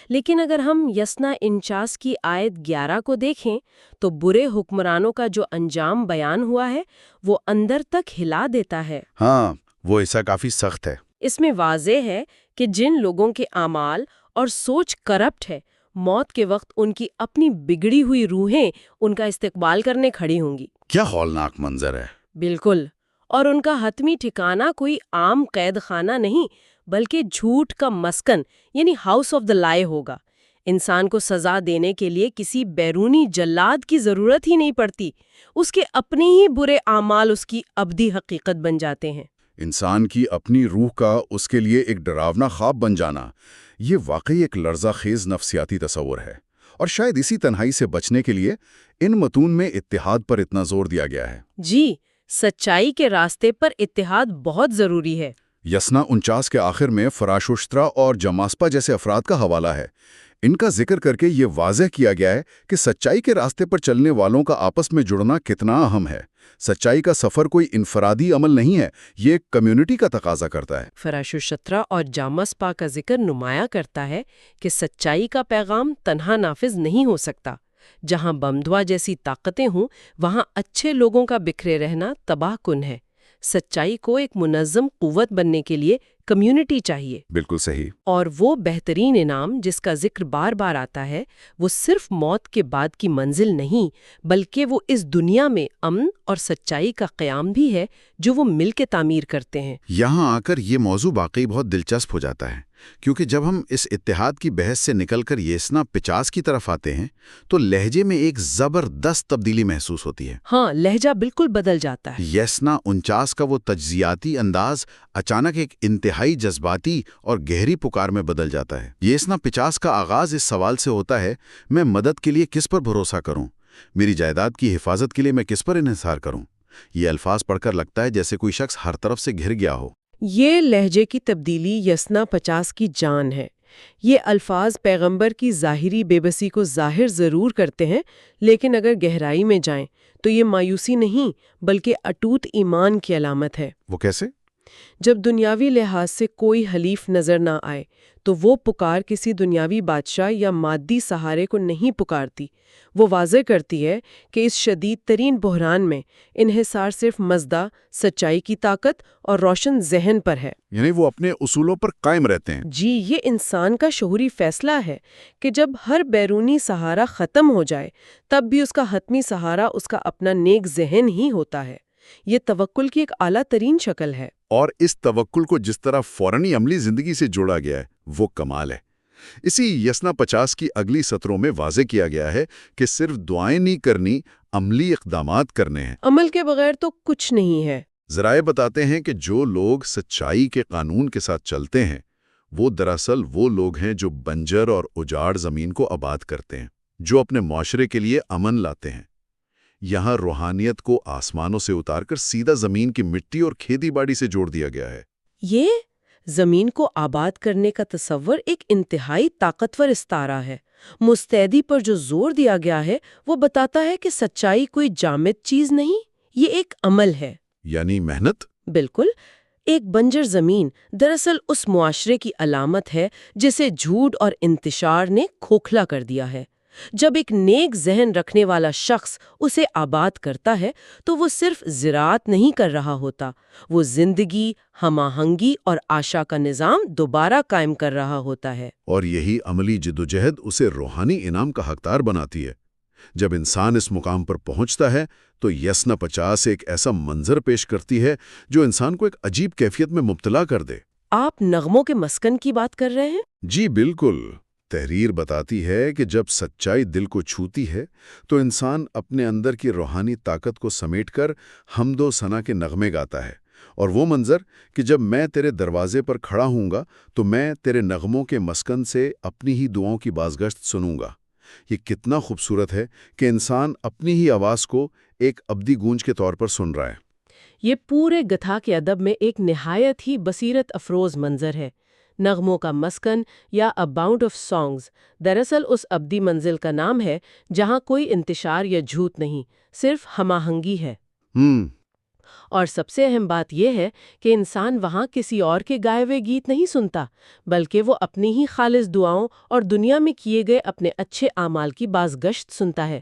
لیکن اگر ہم یسنا 49 کی آیت 11 کو دیکھیں تو برے حکمرانوں کا جو انجام بیان ہوا ہے وہ اندر تک ہلا دیتا ہے۔ ہاں، وہ ایسا کافی سخت ہے۔ اس میں واضح ہے کہ جن لوگوں کے اعمال اور سوچ کرپٹ ہے، موت کے وقت ان کی اپنی بگڑی ہوئی روحیں ان کا استقبال کرنے کھڑی ہوں گی۔ کیا ہولناک منظر ہے۔ بالکل، اور ان کا حتمی ٹھکانہ کوئی عام قید خانہ نہیں بلکہ جھوٹ کا مسکن یعنی ہاؤس آف دا لائے ہوگا۔ انسان کو سزا دینے کے لیے کسی بیرونی جلاد کی ضرورت ہی نہیں پڑتی، اس کے اپنے ہی برے اعمال اس کی ابدی حقیقت بن جاتے ہیں۔ انسان کی اپنی روح کا اس کے لیے ایک ڈراونا خواب بن جانا، یہ واقعی ایک لرزہ خیز نفسیاتی تصور ہے، اور شاید اسی تنہائی سے بچنے کے لیے ان متون میں اتحاد پر اتنا زور دیا گیا ہے۔ جی، سچائی کے راستے پر اتحاد بہت ضروری ہے۔ یسنا 49 کے آخر میں فراشوشترا اور جماسپا جیسے افراد کا حوالہ ہے۔ ان کا ذکر کر کے یہ واضح کیا گیا ہے کہ سچائی کے راستے پر چلنے والوں کا آپس میں جڑنا کتنا اہم ہے۔ سچائی کا سفر کوئی انفرادی عمل نہیں ہے، یہ ایک کمیونٹی کا تقاضا کرتا ہے۔ فراشوشترا اور جاماسپا کا ذکر نمایاں کرتا ہے کہ سچائی کا پیغام تنہا نافذ نہیں ہو سکتا۔ جہاں بندوا جیسی طاقتیں ہوں وہاں اچھے لوگوں کا بکھرے رہنا تباہ کن ہے۔ سچائی کو ایک منظم قوت بننے کے لیے کمیونٹی چاہیے، بالکل صحیح۔ اور وہ بہترین انعام جس کا ذکر بار بار آتا ہے وہ صرف موت کے بعد کی منزل نہیں، بلکہ وہ اس دنیا میں امن اور سچائی کا قیام بھی ہے جو وہ مل کے تعمیر کرتے ہیں۔ یہاں آ کر یہ موضوع واقعی بہت دلچسپ ہو جاتا ہے، کیونکہ جب ہم اس اتحاد کی بحث سے نکل کر یسنا 50 کی طرف آتے ہیں تو لہجے میں ایک زبردست تبدیلی محسوس ہوتی ہے۔ ہاں، لہجہ بالکل بدل جاتا ہے۔ یسنا 49 کا وہ تجزیاتی انداز اچانک ایک انتہائی جذباتی اور گہری پکار میں بدل جاتا ہے۔ یسنا 50 کا آغاز اس سوال سے ہوتا ہے، میں مدد کے لیے کس پر بھروسہ کروں؟ میری جائیداد کی حفاظت کے لیے میں کس پر انحصار کروں؟ یہ الفاظ پڑھ کر لگتا ہے جیسے کوئی شخص ہر طرف سے گھر گیا ہو۔ یہ لہجے کی تبدیلی یسنا 50 کی جان ہے۔ یہ الفاظ پیغمبر کی ظاہری بے بسی کو ظاہر ضرور کرتے ہیں، لیکن اگر گہرائی میں جائیں تو یہ مایوسی نہیں بلکہ اٹوٹ ایمان کی علامت ہے۔ وہ کیسے؟ جب دنیاوی لحاظ سے کوئی حلیف نظر نہ آئے تو وہ پکار کسی دنیاوی بادشاہ یا مادی سہارے کو نہیں پکارتی، وہ واضح کرتی ہے کہ اس شدید ترین بحران میں انحصار صرف مزدہ سچائی کی طاقت اور روشن ذہن پر ہے۔ یعنی وہ اپنے اصولوں پر قائم رہتے ہیں۔ جی، یہ انسان کا شعوری فیصلہ ہے کہ جب ہر بیرونی سہارا ختم ہو جائے تب بھی اس کا حتمی سہارا اس کا اپنا نیک ذہن ہی ہوتا ہے۔ یہ توکل کی ایک اعلیٰ ترین شکل ہے۔ اور اس توکل کو جس طرح فوراً عملی زندگی سے جوڑا گیا ہے وہ کمال ہے۔ اسی یسنا 50 کی اگلی سطروں میں واضح کیا گیا ہے کہ صرف دعائیں نہیں کرنی، عملی اقدامات کرنے ہیں۔ عمل کے بغیر تو کچھ نہیں ہے۔ ذرائع بتاتے ہیں کہ جو لوگ سچائی کے قانون کے ساتھ چلتے ہیں وہ دراصل وہ لوگ ہیں جو بنجر اور اجاڑ زمین کو آباد کرتے ہیں، جو اپنے معاشرے کے لیے امن لاتے ہیں۔ یہاں روحانیت کو آسمانوں سے اتار کر سیدھا زمین کی مٹی اور کھیتی باڑی سے جوڑ دیا گیا ہے۔ یہ زمین کو آباد کرنے کا تصور ایک انتہائی طاقتور استعارہ ہے۔ مستعدی پر جو زور دیا گیا ہے وہ بتاتا ہے کہ سچائی کوئی جامد چیز نہیں، یہ ایک عمل ہے۔ یعنی محنت۔ بالکل، ایک بنجر زمین دراصل اس معاشرے کی علامت ہے جسے جھوٹ اور انتشار نے کھوکھلا کر دیا ہے۔ جب ایک نیک ذہن رکھنے والا شخص اسے آباد کرتا ہے تو وہ صرف زراعت نہیں کر رہا ہوتا، وہ زندگی، ہم آہنگی اور آشا کا نظام دوبارہ قائم کر رہا ہوتا ہے۔ اور یہی عملی جدوجہد اسے روحانی انعام کا حقدار بناتی ہے۔ جب انسان اس مقام پر پہنچتا ہے تو یسنا 50 ایک ایسا منظر پیش کرتی ہے جو انسان کو ایک عجیب کیفیت میں مبتلا کر دے۔ آپ نغموں کے مسکن کی بات کر رہے ہیں؟ جی بالکل۔ تحریر بتاتی ہے کہ جب سچائی دل کو چھوتی ہے تو انسان اپنے اندر کی روحانی طاقت کو سمیٹ کر حمد و ثنا کے نغمے گاتا ہے، اور وہ منظر کہ جب میں تیرے دروازے پر کھڑا ہوں گا تو میں تیرے نغموں کے مسکن سے اپنی ہی دعاؤں کی بازگشت سنوں گا۔ یہ کتنا خوبصورت ہے کہ انسان اپنی ہی آواز کو ایک ابدی گونج کے طور پر سن رہا ہے۔ یہ پورے گتھا کے ادب میں ایک نہایت ہی بصیرت افروز منظر ہے۔ نغموں کا مسکن یا A Bound of Songs دراصل اس ابدی منزل کا نام ہے جہاں کوئی انتشار یا جھوٹ نہیں، صرف ہم آہنگی ہے۔ اور سب سے اہم بات یہ ہے کہ انسان وہاں کسی اور کے گائے ہوئے گیت نہیں سنتا، بلکہ وہ اپنی ہی خالص دعاؤں اور دنیا میں کیے گئے اپنے اچھے اعمال کی بازگشت سنتا ہے۔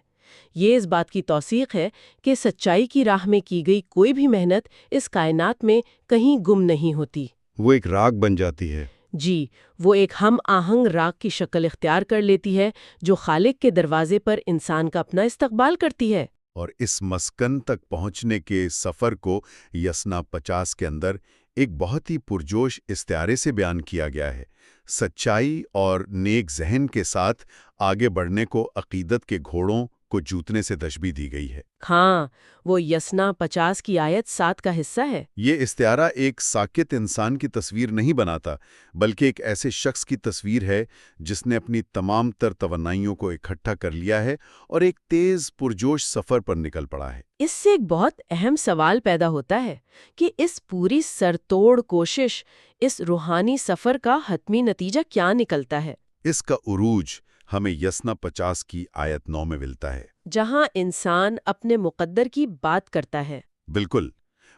یہ اس بات کی توثیق ہے کہ سچائی کی راہ میں کی گئی کوئی بھی محنت اس کائنات میں کہیں گم نہیں ہوتی۔ وہ ایک راگ بن جاتی ہے۔ جی، وہ ایک ہم آہنگ راگ کی شکل اختیار کر لیتی ہے جو خالق کے دروازے پر انسان کا اپنا استقبال کرتی ہے۔ اور اس مسکن تک پہنچنے کے سفر کو یسنا 50 کے اندر ایک بہت ہی پرجوش استعارے سے بیان کیا گیا ہے۔ سچائی اور نیک ذہن کے ساتھ آگے بڑھنے کو عقیدت کے گھوڑوں کو جوتنے سے تشبیہ دی گئی ہے۔ ہاں، وہ یسنا 50 کی آیت 7 کا حصہ ہے۔ یہ استعارہ ایک ساکت انسان کی تصویر نہیں بناتا، بلکہ ایک ایسے شخص کی تصویر ہے جس نے اپنی تمام تر توانائیوں کو اکٹھا کر لیا ہے اور ایک تیز پرجوش سفر پر نکل پڑا ہے۔ اس سے ایک بہت اہم سوال پیدا ہوتا ہے کہ اس پوری سرتوڑ کوشش، اس روحانی سفر کا حتمی نتیجہ کیا نکلتا ہے؟ اس کا عروج ہمیں یسنا 50 کی آیت 9 میں ملتا ہے، جہاں انسان اپنے مقدر کی بات کرتا ہے۔ بالکل۔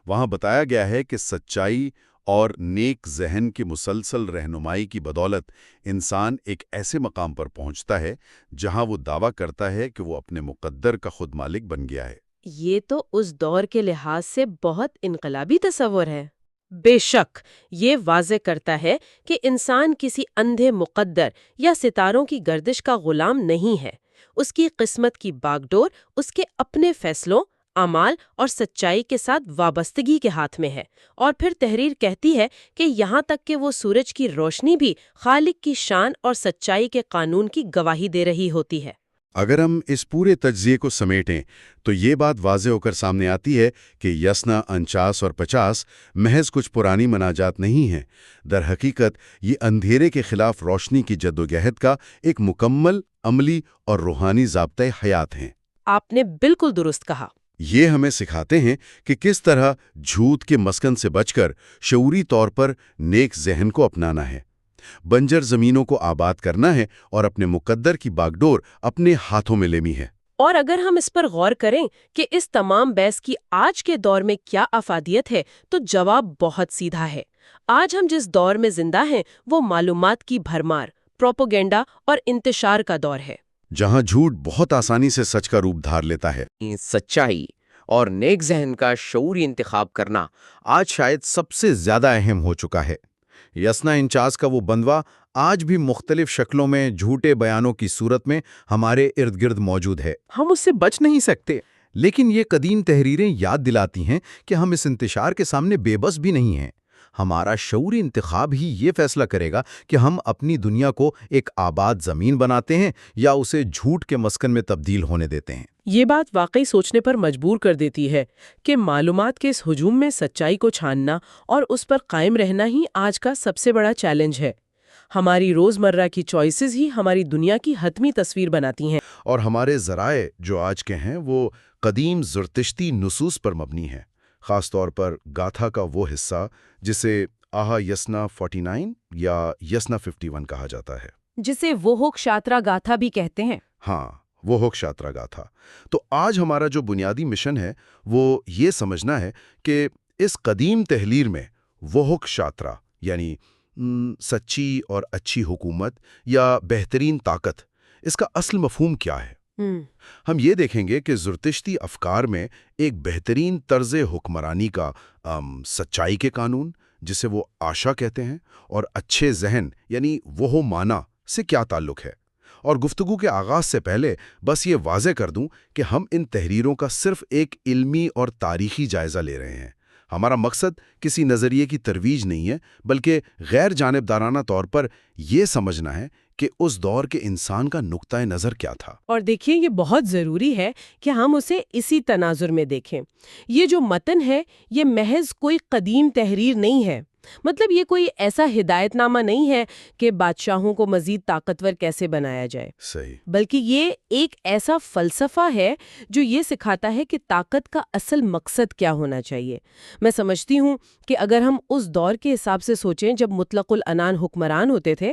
وہاں بتایا گیا ہے کہ سچائی اور نیک ذہن کی مسلسل رہنمائی کی بدولت انسان ایک ایسے مقام پر پہنچتا ہے جہاں وہ دعویٰ کرتا ہے کہ وہ اپنے مقدر کا خود مالک بن گیا ہے۔ یہ تو اس دور کے لحاظ سے بہت انقلابی تصور ہے۔ بے شک یہ واضح کرتا ہے کہ انسان کسی اندھے مقدر یا ستاروں کی گردش کا غلام نہیں ہے۔ اس کی قسمت کی باغ ڈور اس کے اپنے فیصلوں، اعمال اور سچائی کے ساتھ وابستگی کے ہاتھ میں ہے۔ اور پھر تحریر کہتی ہے کہ یہاں تک کہ وہ سورج کی روشنی بھی خالق کی شان اور سچائی کے قانون کی گواہی دے رہی ہوتی ہے۔ اگر ہم اس پورے تجزیے کو سمیٹیں تو یہ بات واضح ہو کر سامنے آتی ہے کہ یسنا 49 اور 50 محض کچھ پرانی مناجات نہیں ہیں۔ در حقیقت یہ اندھیرے کے خلاف روشنی کی جدوجہد کا ایک مکمل عملی اور روحانی ضابطۂ حیات ہیں۔ آپ نے بالکل درست کہا۔ یہ ہمیں سکھاتے ہیں کہ کس طرح جھوٹ کے مسکن سے بچ کر شعوری طور پر نیک ذہن کو اپنانا ہے، بنجر زمینوں کو آباد کرنا ہے اور اپنے مقدر کی باگڈور اپنے ہاتھوں میں لینی ہے۔ اور اگر ہم اس پر غور کریں کہ اس تمام بحث کی آج کے دور میں کیا افادیت ہے تو جواب بہت سیدھا ہے۔ آج ہم جس دور میں زندہ ہیں وہ معلومات کی بھرمار، پروپیگنڈا اور انتشار کا دور ہے، جہاں جھوٹ بہت آسانی سے سچ کا روپ دھار لیتا ہے۔ سچائی اور نیک ذہن کا شعوری انتخاب کرنا آج شاید سب سے زیادہ اہم ہو چکا ہے۔ یسنا 49 کا وہ بندوا آج بھی مختلف شکلوں میں جھوٹے بیانوں کی صورت میں ہمارے ارد گرد موجود ہے۔ ہم اس سے بچ نہیں سکتے۔ لیکن یہ قدیم تحریریں یاد دلاتی ہیں کہ ہم اس انتشار کے سامنے بے بس بھی نہیں ہیں۔ ہمارا شعوری انتخاب ہی یہ فیصلہ کرے گا کہ ہم اپنی دنیا کو ایک آباد زمین بناتے ہیں یا اسے جھوٹ کے مسکن میں تبدیل ہونے دیتے ہیں۔ یہ بات واقعی سوچنے پر مجبور کر دیتی ہے کہ معلومات کے اس ہجوم میں سچائی کو چھاننا اور اس پر قائم رہنا ہی آج کا سب سے بڑا چیلنج ہے۔ ہماری روزمرہ کی چوائسز ہی ہماری دنیا کی حتمی تصویر بناتی ہیں، اور ہمارے ذرائع جو آج کے ہیں وہ قدیم زرتشتی نصوص پر مبنی ہیں، خاص طور پر گاتھا کا وہ حصہ جسے آہا یسنا 49 یا یسنا 51 کہا جاتا ہے، جسے وہ کشاترا گاتھا بھی کہتے ہیں۔ ہاں، وہ کشاترا گاتھا۔ تو آج ہمارا جو بنیادی مشن ہے وہ یہ سمجھنا ہے کہ اس قدیم تحریر میں وہ کشاترا یعنی سچی اور اچھی حکومت یا بہترین طاقت، اس کا اصل مفہوم کیا ہے۔ ہم یہ دیکھیں گے کہ زرتشتی افکار میں ایک بہترین طرز حکمرانی کا سچائی کے قانون، جسے وہ آشا کہتے ہیں، اور اچھے ذہن یعنی وہ مانا سے کیا تعلق ہے۔ اور گفتگو کے آغاز سے پہلے بس یہ واضح کر دوں کہ ہم ان تحریروں کا صرف ایک علمی اور تاریخی جائزہ لے رہے ہیں۔ ہمارا مقصد کسی نظریے کی ترویج نہیں ہے، بلکہ غیر جانبدارانہ طور پر یہ سمجھنا ہے کہ اس دور کے انسان کا نقطہ نظر کیا تھا۔ اور دیکھیے یہ بہت ضروری ہے کہ ہم اسے اسی تناظر میں دیکھیں۔ یہ جو متن ہے یہ محض کوئی قدیم تحریر نہیں ہے، مطلب یہ کوئی ایسا ہدایت نامہ نہیں ہے کہ بادشاہوں کو مزید طاقتور کیسے بنایا جائے، صحیح، بلکہ یہ ایک ایسا فلسفہ ہے جو یہ سکھاتا ہے کہ طاقت کا اصل مقصد کیا ہونا چاہیے۔ میں سمجھتی ہوں کہ اگر ہم اس دور کے حساب سے سوچیں جب مطلق العنان حکمران ہوتے تھے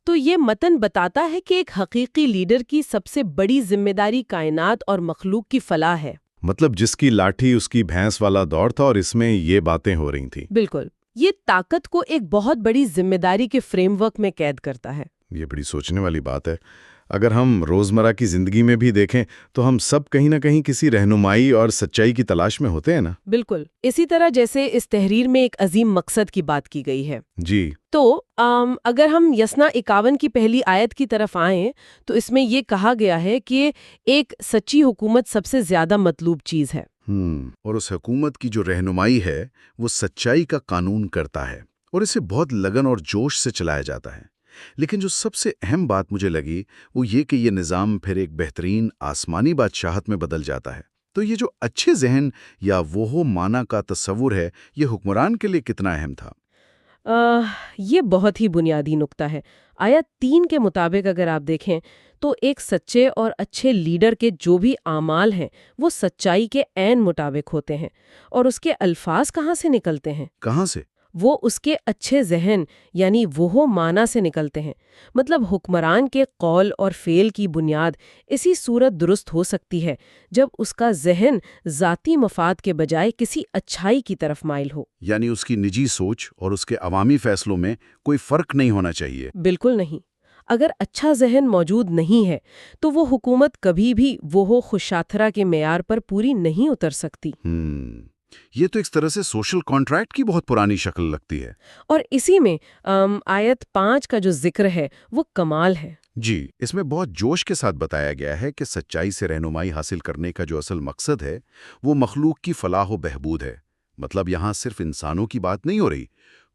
تو یہ متن بتاتا ہے کہ ایک حقیقی لیڈر کی سب سے بڑی ذمہ داری کائنات اور مخلوق کی فلاح ہے۔ مطلب جس کی لاٹھی اس کی بھینس والا دور تھا اور اس میں یہ باتیں ہو رہی تھیں۔ بالکل، یہ طاقت کو ایک بہت بڑی ذمہ داری کے فریم ورک میں قید کرتا ہے۔ یہ بڑی سوچنے والی بات ہے۔ اگر ہم روزمرہ کی زندگی میں بھی دیکھیں تو ہم سب کہیں نہ کہیں کسی رہنمائی اور سچائی کی تلاش میں ہوتے ہیں نا۔ بالکل، اسی طرح جیسے اس تحریر میں ایک عظیم مقصد کی بات کی گئی ہے۔ جی، تو اگر ہم یسنا 51 کی پہلی آیت کی طرف آئیں تو اس میں یہ کہا گیا ہے کہ ایک سچی حکومت سب سے زیادہ مطلوب چیز ہے۔ اور اس حکومت کی جو رہنمائی ہے وہ سچائی کا قانون کرتا ہے اور اسے بہت لگن اور جوش سے چلایا جاتا ہے۔ لیکن جو سب سے اہم بات مجھے لگی وہ یہ کہ یہ نظام پھر ایک بہترین آسمانی بادشاہت میں بدل جاتا ہے۔ تو یہ جو اچھے ذہن یا وہ مانا کا تصور ہے یہ حکمران کے لیے کتنا اہم تھا؟ یہ بہت ہی بنیادی نقطہ ہے۔ آیت 3 کے مطابق اگر آپ دیکھیں تو ایک سچے اور اچھے لیڈر کے جو بھی اعمال ہیں وہ سچائی کے عین مطابق ہوتے ہیں۔ اور اس کے الفاظ کہاں سے نکلتے ہیں؟ کہاں سے؟ وہ اس کے اچھے ذہن یعنی وہ معنی سے نکلتے ہیں۔ مطلب حکمران کے قول اور فعل کی بنیاد اسی صورت درست ہو سکتی ہے جب اس کا ذہن ذاتی مفاد کے بجائے کسی اچھائی کی طرف مائل ہو۔ یعنی اس کی نجی سوچ اور اس کے عوامی فیصلوں میں کوئی فرق نہیں ہونا چاہیے۔ بالکل نہیں۔ اگر اچھا ذہن موجود نہیں ہے تو وہ حکومت کبھی بھی وہ خوشاترا کے معیار پر پوری نہیں اتر سکتی۔ یہ تو ایک طرح سے سوشل کانٹریکٹ کی بہت پرانی شکل لگتی ہے۔ اور اسی میں آیت 5 کا جو ذکر ہے وہ کمال ہے۔ جی، اس میں بہت جوش کے ساتھ بتایا گیا ہے کہ سچائی سے رہنمائی حاصل کرنے کا جو اصل مقصد ہے وہ مخلوق کی فلاح و بہبود ہے۔ مطلب یہاں صرف انسانوں کی بات نہیں ہو رہی،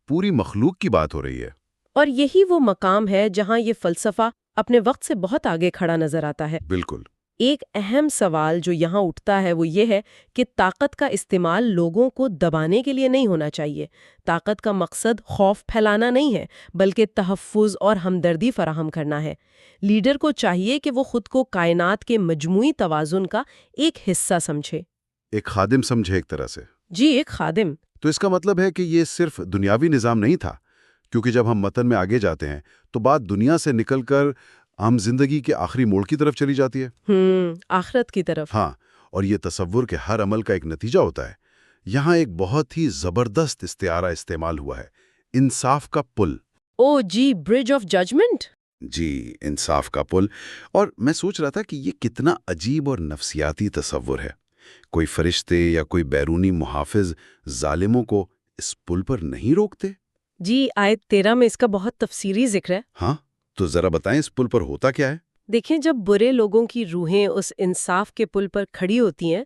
پوری مخلوق کی بات ہو رہی ہے۔ اور یہی وہ مقام ہے جہاں یہ فلسفہ اپنے وقت سے بہت آگے کھڑا نظر آتا ہے۔ بالکل۔ ایک اہم سوال جو یہاں اٹھتا ہے وہ یہ ہے کہ طاقت کا استعمال لوگوں کو دبانے کے لیے نہیں ہونا چاہیے۔ طاقت کا مقصد خوف پھیلانا نہیں ہے، بلکہ تحفظ اور ہمدردی فراہم کرنا ہے۔ لیڈر کو چاہیے کہ وہ خود کو کائنات کے مجموعی توازن کا ایک حصہ سمجھے۔ ایک خادم سمجھے ایک طرح سے۔ جی، ایک خادم۔ تو اس کا مطلب ہے کہ یہ صرف دنیاوی نظام نہیں تھا، کیونکہ جب ہم متن میں آگے جاتے ہیں تو بات دنیا سے نکل کر عام زندگی کے آخری موڑ کی طرف چلی جاتی ہے۔ آخرت کی طرف۔ ہاں، اور یہ تصور کہ ہر عمل کا ایک نتیجہ ہوتا ہے۔ یہاں ایک بہت ہی زبردست استعارہ استعمال ہوا ہے، انصاف کا پل۔ او جی، برج آف ججمنٹ۔ جی، انصاف کا پل۔ اور میں سوچ رہا تھا کہ یہ کتنا عجیب اور نفسیاتی تصور ہے۔ کوئی فرشتے یا کوئی بیرونی محافظ ظالموں کو اس پل پر نہیں روکتے؟ جی، آیت 13 میں اس کا بہت تفصیلی ذکر ہے۔ ہاں، تو ذرا بتائیں اس پل پر ہوتا کیا ہے؟ دیکھیں، جب برے لوگوں کی روحیں اس انصاف کے پل پر کھڑی ہوتی ہیں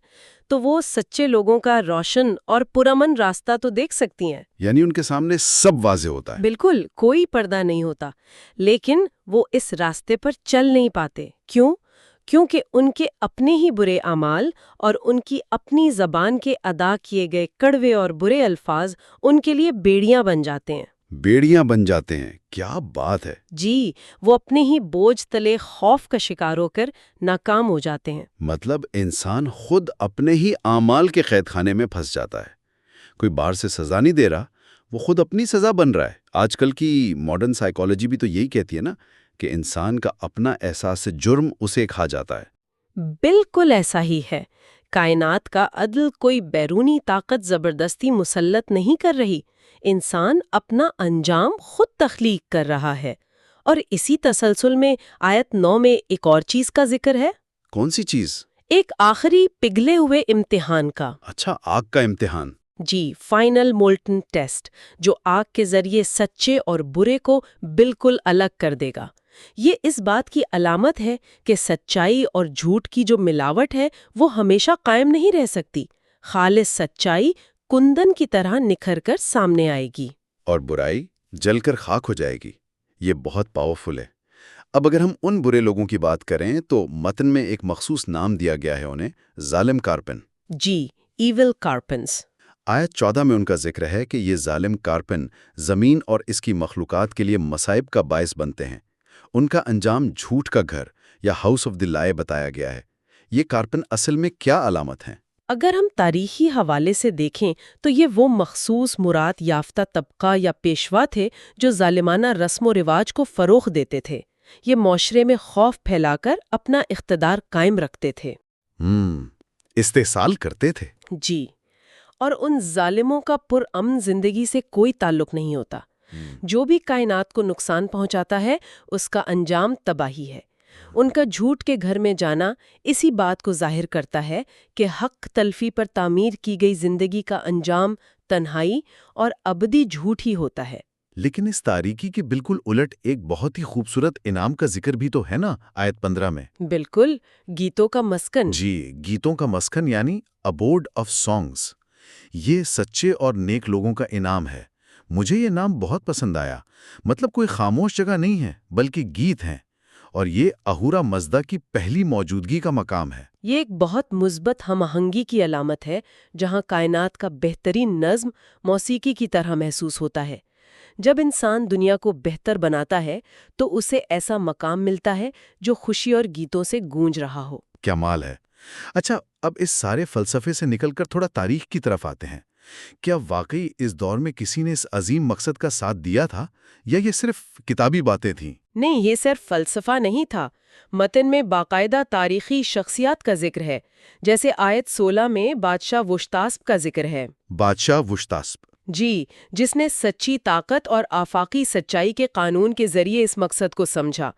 تو وہ سچے لوگوں کا روشن اور پرامن راستہ تو دیکھ سکتی ہیں۔ یعنی ان کے سامنے سب واضح ہوتا ہے۔ بالکل، کوئی پردہ نہیں ہوتا، لیکن وہ اس راستے پر چل نہیں پاتے۔ کیوں؟ کیونکہ ان کے اپنے ہی برے اعمال اور ان کی اپنی زبان کے ادا کیے گئے کڑوے اور برے الفاظ ان کے لیے بیڑیاں بن جاتے ہیں۔ بیڑیاں بن جاتے ہیں، کیا بات ہے! جی، وہ اپنے ہی بوجھ تلے خوف کا شکار ہو کر ناکام ہو جاتے ہیں۔ مطلب انسان خود اپنے ہی اعمال کے قید خانے میں پھنس جاتا ہے۔ کوئی باہر سے سزا نہیں دے رہا، وہ خود اپنی سزا بن رہا ہے۔ آج کل کی ماڈرن سائیکالوجی بھی تو یہی کہتی ہے نا کہ انسان کا اپنا احساس جرم اسے کھا جاتا ہے۔ بالکل ایسا ہی ہے۔ کائنات کا عدل کوئی بیرونی طاقت زبردستی مسلط نہیں کر رہی، انسان اپنا انجام خود تخلیق کر رہا ہے۔ اور اسی تسلسل میں آیت 9 میں ایک اور چیز کا ذکر ہے۔ کون سی چیز؟ ایک آخری پگھلے ہوئے امتحان کا۔ اچھا، آگ کا امتحان۔ جی، فائنل مولٹن ٹیسٹ، جو آگ کے ذریعے سچے اور برے کو بالکل الگ کر دے گا۔ یہ اس بات کی علامت ہے کہ سچائی اور جھوٹ کی جو ملاوٹ ہے وہ ہمیشہ قائم نہیں رہ سکتی۔ خالص سچائی کندن کی طرح نکھر کر سامنے آئے گی، اور برائی جل کر خاک ہو جائے گی۔ یہ بہت پاورفل ہے۔ اب اگر ہم ان برے لوگوں کی بات کریں تو متن میں ایک مخصوص نام دیا گیا ہے انہیں، ظالم کارپن۔ جی، ایول کارپنس۔ آیت 14 میں ان کا ذکر ہے کہ یہ ظالم کارپن زمین اور اس کی مخلوقات کے لیے مصائب کا باعث بنتے ہیں۔ ان کا انجام جھوٹ کا گھر یا ہاؤس آف دی لائے بتایا گیا ہے۔ یہ کارپن اصل میں کیا علامت ہیں؟ اگر ہم تاریخی حوالے سے دیکھیں تو یہ وہ مخصوص مراد یافتہ طبقہ یا پیشوا تھے جو ظالمانہ رسم و رواج کو فروغ دیتے تھے۔ یہ معاشرے میں خوف پھیلا کر اپنا اقتدار قائم رکھتے تھے۔ استحصال کرتے تھے۔ جی، اور ان ظالموں کا پرامن زندگی سے کوئی تعلق نہیں ہوتا۔ جو بھی کائنات کو نقصان پہنچاتا ہے اس کا انجام تباہی ہے۔ ان کا جھوٹ کے گھر میں جانا اسی بات کو ظاہر کرتا ہے کہ حق تلفی پر تعمیر کی گئی زندگی کا انجام تنہائی اور ابدی جھوٹ ہی ہوتا ہے۔ لیکن اس تاریکی کے بالکل الٹ ایک بہت ہی خوبصورت انعام کا ذکر بھی تو ہے نا آیت 15 میں۔ بالکل، گیتوں کا مسکن۔ جی، گیتوں کا مسکن یعنی ابورڈ آف سانگز۔ یہ سچے اور نیک لوگوں کا انعام ہے۔ مجھے یہ نام بہت پسند آیا۔ مطلب کوئی خاموش جگہ نہیں ہے بلکہ گیت ہیں، اور یہ اہورا مزدا کی پہلی موجودگی کا مقام ہے۔ یہ ایک بہت مثبت ہم آہنگی کی علامت ہے، جہاں کائنات کا بہترین نظم موسیقی کی طرح محسوس ہوتا ہے۔ جب انسان دنیا کو بہتر بناتا ہے تو اسے ایسا مقام ملتا ہے جو خوشی اور گیتوں سے گونج رہا ہو۔ کیا مال ہے! اچھا، اب اس سارے فلسفے سے نکل کر تھوڑا تاریخ کی طرف آتے ہیں۔ کیا واقعی اس دور میں کسی نے اس عظیم مقصد کا ساتھ دیا تھا یا یہ صرف کتابی باتیں تھیں؟ نہیں، یہ صرف فلسفہ نہیں تھا۔ متن میں باقاعدہ تاریخی شخصیات کا ذکر ہے، جیسے آیت 16 میں بادشاہ وشتاسپ کا ذکر ہے۔ بادشاہ وشتاسپ۔ جی، جس نے سچی طاقت اور آفاقی سچائی کے قانون کے ذریعے اس مقصد کو سمجھا۔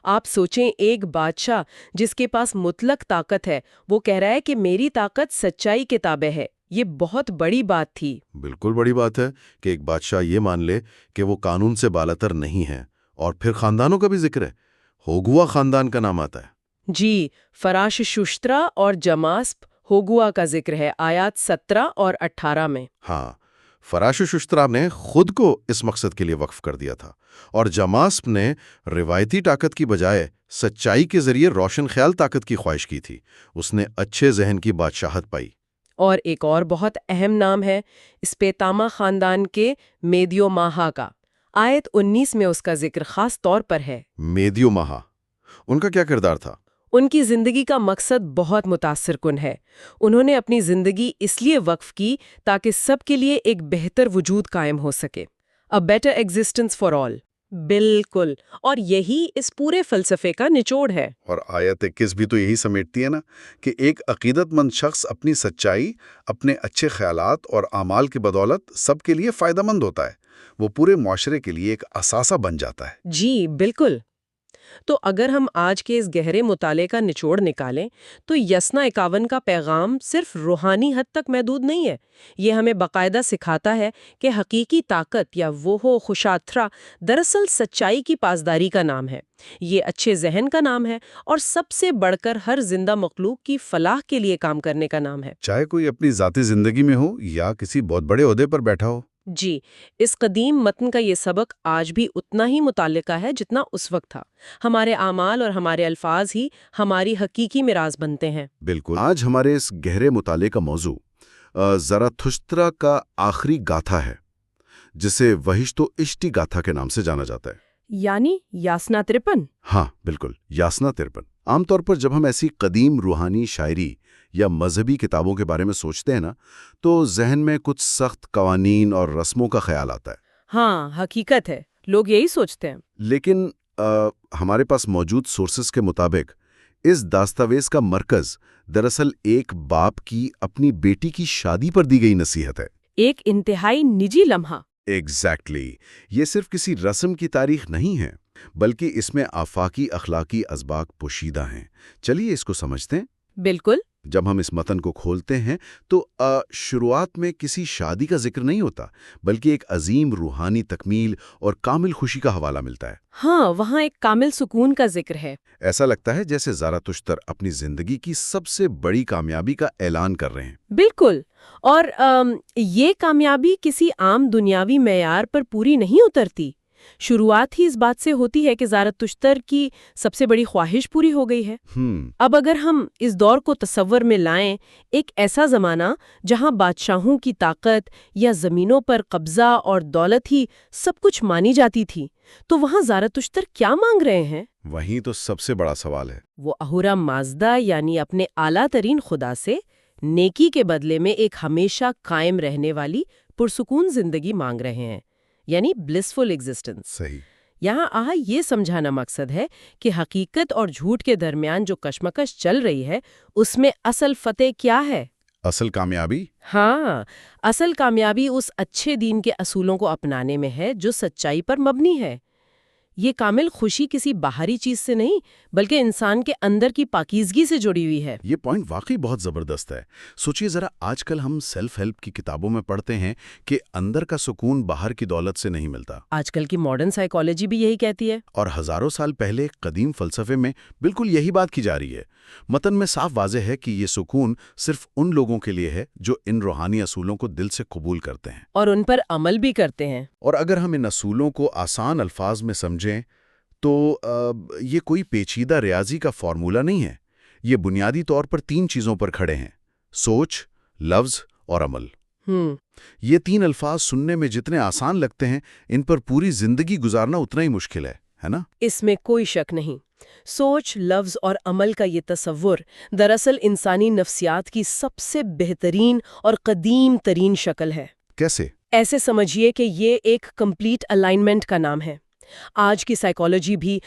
آپ سوچیں، ایک بادشاہ جس کے پاس مطلق طاقت ہے، وہ کہہ رہا ہے کہ میری طاقت سچائی کے تابع ہے۔ یہ بہت بڑی بات تھی۔ بالکل بڑی بات ہے کہ ایک بادشاہ یہ مان لے کہ وہ قانون سے بالاتر نہیں ہے۔ اور پھر خاندانوں کا بھی ذکر ہے۔ ہوگوا خاندان کا نام آتا ہے۔ جی، فراش ششترا اور جماسپ ہوگوا کا ذکر ہے آیات 17 اور 18 میں۔ ہاں، فراش ششترا نے خود کو اس مقصد کے لیے وقف کر دیا تھا، اور جماسپ نے روایتی طاقت کی بجائے سچائی کے ذریعے روشن خیال طاقت کی خواہش کی تھی۔ اس نے اچھے ذہن کی بادشاہت پائی۔ اور ایک اور بہت اہم نام ہے اسپیتاما خاندان کے میدیو ماہا کا۔ آیت 19 میں اس کا ذکر خاص طور پر ہے۔ میدیو ماہا، ان کا کیا کردار تھا؟ ان کی زندگی کا مقصد بہت متاثر کن ہے۔ انہوں نے اپنی زندگی اس لیے وقف کی تاکہ سب کے لیے ایک بہتر وجود قائم ہو سکے۔ A better existence for all۔ بالکل، اور یہی اس پورے فلسفے کا نچوڑ ہے۔ اور آیت 21 بھی تو یہی سمیٹتی ہے نا، کہ ایک عقیدت مند شخص اپنی سچائی، اپنے اچھے خیالات اور اعمال کی بدولت سب کے لیے فائدہ مند ہوتا ہے۔ وہ پورے معاشرے کے لیے ایک اثاثہ بن جاتا ہے۔ جی بالکل۔ تو اگر ہم آج کے اس گہرے مطالعے کا نچوڑ نکالیں تو یسنا 51 کا پیغام صرف روحانی حد تک محدود نہیں ہے۔ یہ ہمیں باقاعدہ سکھاتا ہے کہ حقیقی طاقت یا وہ خوشاترا دراصل سچائی کی پاسداری کا نام ہے۔ یہ اچھے ذہن کا نام ہے اور سب سے بڑھ کر ہر زندہ مخلوق کی فلاح کے لیے کام کرنے کا نام ہے۔ چاہے کوئی اپنی ذاتی زندگی میں ہو یا کسی بہت بڑے عہدے پر بیٹھا ہو۔ جی، اس قدیم متن کا یہ سبق آج بھی اتنا ہی متعلقہ ہے جتنا اس وقت تھا۔ ہمارے اعمال اور ہمارے الفاظ ہی ہماری حقیقی میراث بنتے ہیں۔ بالکل۔ آج ہمارے اس گہرے مطالعے کا موضوع زراتھشترا کا آخری گاتھا ہے، جسے وحشتو اشٹی گاتھا کے نام سے جانا جاتا ہے۔ یعنی یاسنا 53۔ ہاں بالکل، یاسنا 53۔ عام طور پر جب ہم ایسی قدیم روحانی شاعری یا مذہبی کتابوں کے بارے میں سوچتے ہیں نا، تو ذہن میں کچھ سخت قوانین اور رسموں کا خیال آتا ہے۔ ہاں، حقیقت ہے، لوگ یہی سوچتے ہیں۔ لیکن ہمارے پاس موجود سورسز کے مطابق اس دستاویز کا مرکز دراصل ایک باپ کی اپنی بیٹی کی شادی پر دی گئی نصیحت ہے۔ ایک انتہائی نجی لمحہ۔ ایگزیکٹلی۔ یہ صرف کسی رسم کی تاریخ نہیں ہے، بلکہ اس میں آفاقی اخلاقی اسباق پوشیدہ ہیں۔ چلیے اس کو سمجھتے ہیں۔ بالکل۔ جب ہم اس متن کو کھولتے ہیں تو شروعات میں کسی شادی کا ذکر نہیں ہوتا، بلکہ ایک عظیم روحانی تکمیل اور کامل خوشی کا حوالہ ملتا ہے۔ ہاں، وہاں ایک کامل سکون کا ذکر ہے۔ ایسا لگتا ہے جیسے زراتشتر اپنی زندگی کی سب سے بڑی کامیابی کا اعلان کر رہے ہیں۔ بالکل، اور یہ کامیابی کسی عام دنیاوی معیار پر پوری نہیں اترتی۔ شروعات ہی اس بات سے ہوتی ہے کہ زراتشتر کی سب سے بڑی خواہش پوری ہو گئی ہے۔ اب اگر ہم اس دور کو تصور میں لائیں، ایک ایسا زمانہ جہاں بادشاہوں کی طاقت یا زمینوں پر قبضہ اور دولت ہی سب کچھ مانی جاتی تھی، تو وہاں زراتشتر کیا مانگ رہے ہیں؟ وہیں تو سب سے بڑا سوال ہے۔ وہ اہورا مازدا یعنی اپنے اعلیٰ ترین خدا سے نیکی کے بدلے میں ایک ہمیشہ قائم رہنے والی پرسکون زندگی مانگ رہے ہیں، یعنی بلسفل ایگزسٹنس۔ صحیح۔ یہاں یہ سمجھانا مقصد ہے کہ حقیقت اور جھوٹ کے درمیان جو کشمکش چل رہی ہے، اس میں اصل فتح کیا ہے؟ اصل کامیابی؟ ہاں، اصل کامیابی اس اچھے دین کے اصولوں کو اپنانے میں ہے جو سچائی پر مبنی ہے۔ یہ کامل خوشی کسی باہری چیز سے نہیں، بلکہ انسان کے اندر کی پاکیزگی سے جڑی ہوئی ہے۔ یہ پوائنٹ واقعی بہت زبردست ہے۔ سوچئے ذرا، آج کل ہم سیلف ہیلپ کی کتابوں میں پڑھتے ہیں کہ اندر کا سکون باہر کی دولت سے نہیں ملتا۔ آج کل کی ماڈرن سائیکالوجی بھی یہی کہتی ہے۔ اور ہزاروں سال پہلے قدیم فلسفے میں بالکل یہی بات کی جا رہی ہے۔ متن میں صاف واضح ہے کہ یہ سکون صرف ان لوگوں کے لیے ہے جو ان روحانی اصولوں کو دل سے قبول کرتے ہیں اور ان پر عمل بھی کرتے ہیں۔ اور اگر ہم ان اصولوں کو آسان الفاظ میں سمجھیں تو یہ کوئی پیچیدہ ریاضی کا فارمولہ نہیں ہے۔ یہ بنیادی طور پر 3 چیزوں پر کھڑے ہیں: سوچ، لفظ اور عمل۔ یہ 3 الفاظ سننے میں جتنے آسان لگتے ہیں، ان پر پوری زندگی گزارنا اتنا ہی مشکل ہے نا؟ اس میں کوئی شک نہیں۔ سوچ، لفظ اور عمل کا یہ تصور دراصل انسانی نفسیات کی سب سے بہترین اور قدیم ترین شکل ہے۔ کیسے؟ ایسے سمجھیے کہ یہ ایک کمپلیٹ الائنمنٹ کا نام ہے۔ آج کی سائیکالوجی بھی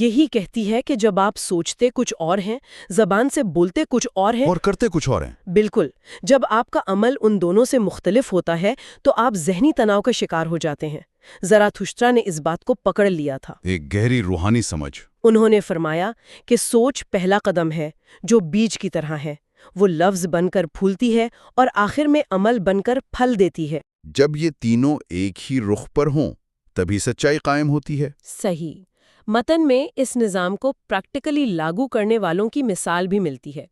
یہی کہتی ہے کہ جب آپ سوچتے کچھ اور ہیں، زبان سے بولتے کچھ اور ہیں اور کرتے کچھ اور ہیں۔ بالکل، جب آپ کا عمل ان دونوں سے مختلف ہوتا ہے تو آپ ذہنی تناؤ کا شکار ہو جاتے ہیں۔ زراتھشترا نے اس بات کو پکڑ لیا تھا۔ ایک گہری روحانی سمجھ۔ انہوں نے فرمایا کہ سوچ پہلا قدم ہے جو بیج کی طرح ہے، وہ لفظ بن کر پھولتی ہے اور آخر میں عمل بن کر پھل دیتی ہے۔ جب یہ تینوں ایک ہی رخ پر ہوں تبھی سچائی قائم ہوتی ہے۔ صحیح۔ متن میں اس نظام کو پریکٹیکلی لاگو کرنے والوں کی مثال بھی ملتی ہے،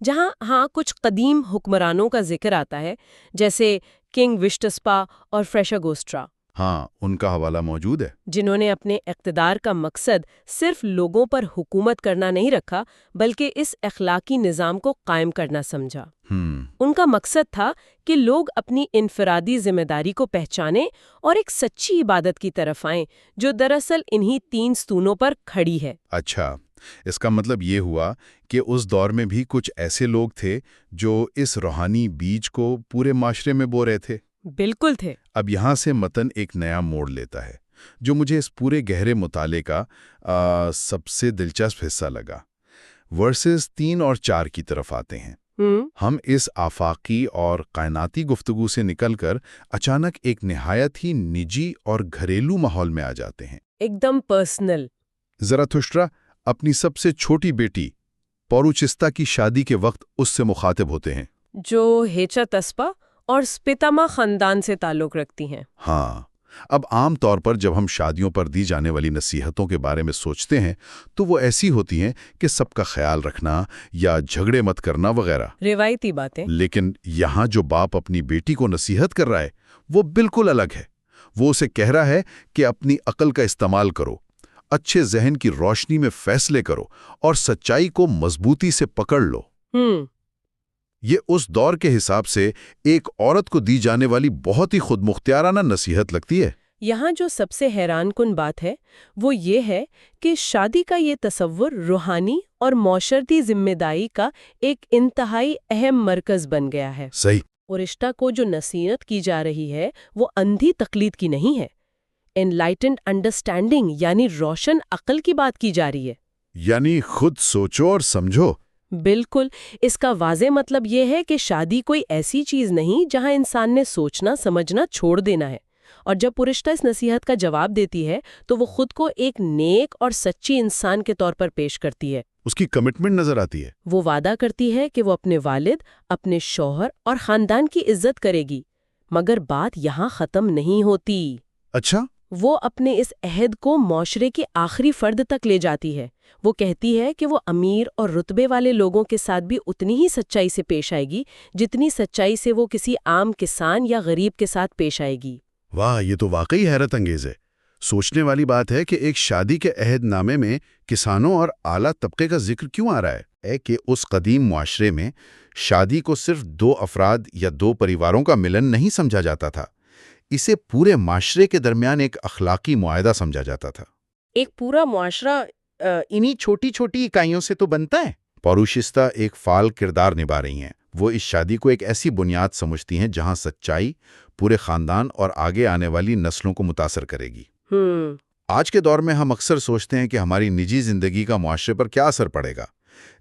جہاں کچھ قدیم حکمرانوں کا ذکر آتا ہے، جیسے کنگ وشٹسپا اور فریشاگوسٹرا، ہاں، ان کا حوالہ موجود ہے۔ جنہوں نے اپنے اقتدار کا مقصد صرف لوگوں پر حکومت کرنا نہیں رکھا بلکہ اس اخلاقی نظام کو قائم کرنا سمجھا۔ ان کا مقصد تھا کہ لوگ اپنی انفرادی ذمہ داری کو پہچانیں اور ایک سچی عبادت کی طرف آئیں جو دراصل انہی 3 ستونوں پر کھڑی ہے۔ اچھا، اس کا مطلب یہ ہوا کہ اس دور میں بھی کچھ ایسے لوگ تھے جو اس روحانی بیج کو پورے معاشرے میں بو رہے تھے۔ بالکل تھے۔ اب یہاں سے متن ایک نیا موڑ لیتا ہے جو مجھے اس پورے گہرے مطالعے کا سب سے دلچسپ حصہ لگا۔ ورسز 3 اور 4 کی طرف آتے ہیں۔ ہم اس آفاقی اور کائناتی گفتگو سے نکل کر اچانک ایک نہایت ہی نجی اور گھریلو ماحول میں آ جاتے ہیں۔ ایک دم پرسنل۔ زراتھشترا اپنی سب سے چھوٹی بیٹی پوروچستا کی شادی کے وقت اس سے مخاطب ہوتے ہیں، جو ہیچاتسپا اور سپتاما خاندان سے تعلق رکھتی ہیں۔ ہاں، اب عام طور پر جب ہم شادیوں پر دی جانے والی نصیحتوں کے بارے میں سوچتے ہیں تو وہ ایسی ہوتی ہیں کہ سب کا خیال رکھنا یا جھگڑے مت کرنا وغیرہ، روایتی باتیں۔ لیکن یہاں جو باپ اپنی بیٹی کو نصیحت کر رہا ہے وہ بالکل الگ ہے۔ وہ اسے کہہ رہا ہے کہ اپنی عقل کا استعمال کرو، اچھے ذہن کی روشنی میں فیصلے کرو اور سچائی کو مضبوطی سے پکڑ لو۔ یہ اس دور کے حساب سے ایک عورت کو دی جانے والی بہت ہی خود مختارانہ نصیحت لگتی ہے۔ یہاں جو سب سے حیران کن بات ہے وہ یہ ہے کہ شادی کا یہ تصور روحانی اور معاشرتی ذمہ داری کا ایک انتہائی اہم مرکز بن گیا ہے۔ صحیح۔ اور رشتہ کو جو نصیحت کی جا رہی ہے وہ اندھی تقلید کی نہیں ہے، انلائٹنڈ انڈرسٹینڈنگ یعنی روشن عقل کی بات کی جا رہی ہے۔ یعنی خود سوچو اور سمجھو۔ بالکل، اس کا واضح مطلب یہ ہے کہ شادی کوئی ایسی چیز نہیں جہاں انسان نے سوچنا سمجھنا چھوڑ دینا ہے، اور جب پرشتہ اس نصیحت کا جواب دیتی ہے تو وہ خود کو ایک نیک اور سچی انسان کے طور پر پیش کرتی ہے۔ اس کی کمٹمنٹ نظر آتی ہے۔ وہ وعدہ کرتی ہے کہ وہ اپنے والد، اپنے شوہر اور خاندان کی عزت کرے گی، مگر بات یہاں ختم نہیں ہوتی۔ اچھا؟ وہ اپنے اس عہد کو معاشرے کے آخری فرد تک لے جاتی ہے۔ وہ کہتی ہے کہ وہ امیر اور رتبے والے لوگوں کے ساتھ بھی اتنی ہی سچائی سے پیش آئے گی جتنی سچائی سے وہ کسی عام کسان یا غریب کے ساتھ پیش آئے گی۔ واہ، یہ تو واقعی حیرت انگیز ہے۔ سوچنے والی بات ہے کہ ایک شادی کے عہد نامے میں کسانوں اور اعلیٰ طبقے کا ذکر کیوں آ رہا ہے کہ اس قدیم معاشرے میں شادی کو صرف 2 افراد یا 2 پریواروں کا ملن نہیں سمجھا جاتا تھا، اسے پورے معاشرے کے درمیان ایک اخلاقی معاہدہ سمجھا جاتا تھا۔ ایک پورا معاشرہ انہی چھوٹی چھوٹی اکائیوں سے تو بنتا ہے۔ پوروشستہ ایک فعال کردار نبھا رہی ہیں۔ وہ اس شادی کو ایک ایسی بنیاد سمجھتی ہیں جہاں سچائی پورے خاندان اور آگے آنے والی نسلوں کو متاثر کرے گی۔ آج کے دور میں ہم اکثر سوچتے ہیں کہ ہماری نجی زندگی کا معاشرے پر کیا اثر پڑے گا،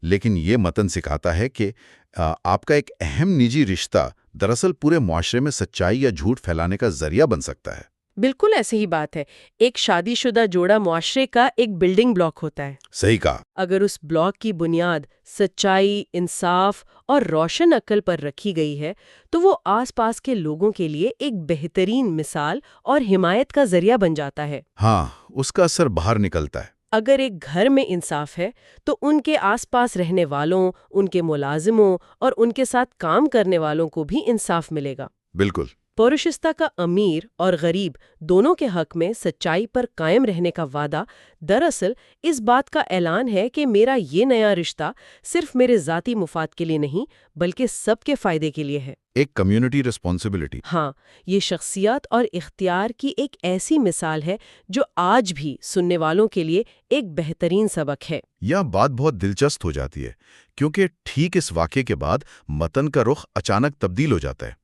لیکن یہ متن سکھاتا ہے کہ آپ کا ایک اہم نجی رشتہ دراصل پورے معاشرے میں سچائی یا جھوٹ پھیلانے کا ذریعہ بن سکتا ہے۔ بالکل ایسے ہی بات ہے۔ ایک شادی شدہ جوڑا معاشرے کا ایک بلڈنگ بلاک ہوتا ہے۔ صحیح کہا۔ اگر اس بلاک کی بنیاد سچائی، انصاف اور روشن عقل پر رکھی گئی ہے تو وہ آس پاس کے لوگوں کے لیے ایک بہترین مثال اور حمایت کا ذریعہ بن جاتا ہے۔ ہاں، اس کا اثر باہر نکلتا ہے۔ اگر ایک گھر میں انصاف ہے تو ان کے آس پاس رہنے والوں، ان کے ملازموں اور ان کے ساتھ کام کرنے والوں کو بھی انصاف ملے گا۔ بالکل۔ پوروشستہ کا امیر اور غریب دونوں کے حق میں سچائی پر قائم رہنے کا وعدہ دراصل اس بات کا اعلان ہے کہ میرا یہ نیا رشتہ صرف میرے ذاتی مفاد کے لیے نہیں بلکہ سب کے فائدے کے لیے ہے۔ ایک کمیونٹی ریسپانسبلٹی۔ ہاں، یہ شخصیت اور اختیار کی ایک ایسی مثال ہے جو آج بھی سننے والوں کے لیے ایک بہترین سبق ہے۔ یہ بات بہت دلچسپ ہو جاتی ہے کیونکہ ٹھیک اس واقعے کے بعد متن کا رخ اچانک تبدیل ہو جاتا ہے۔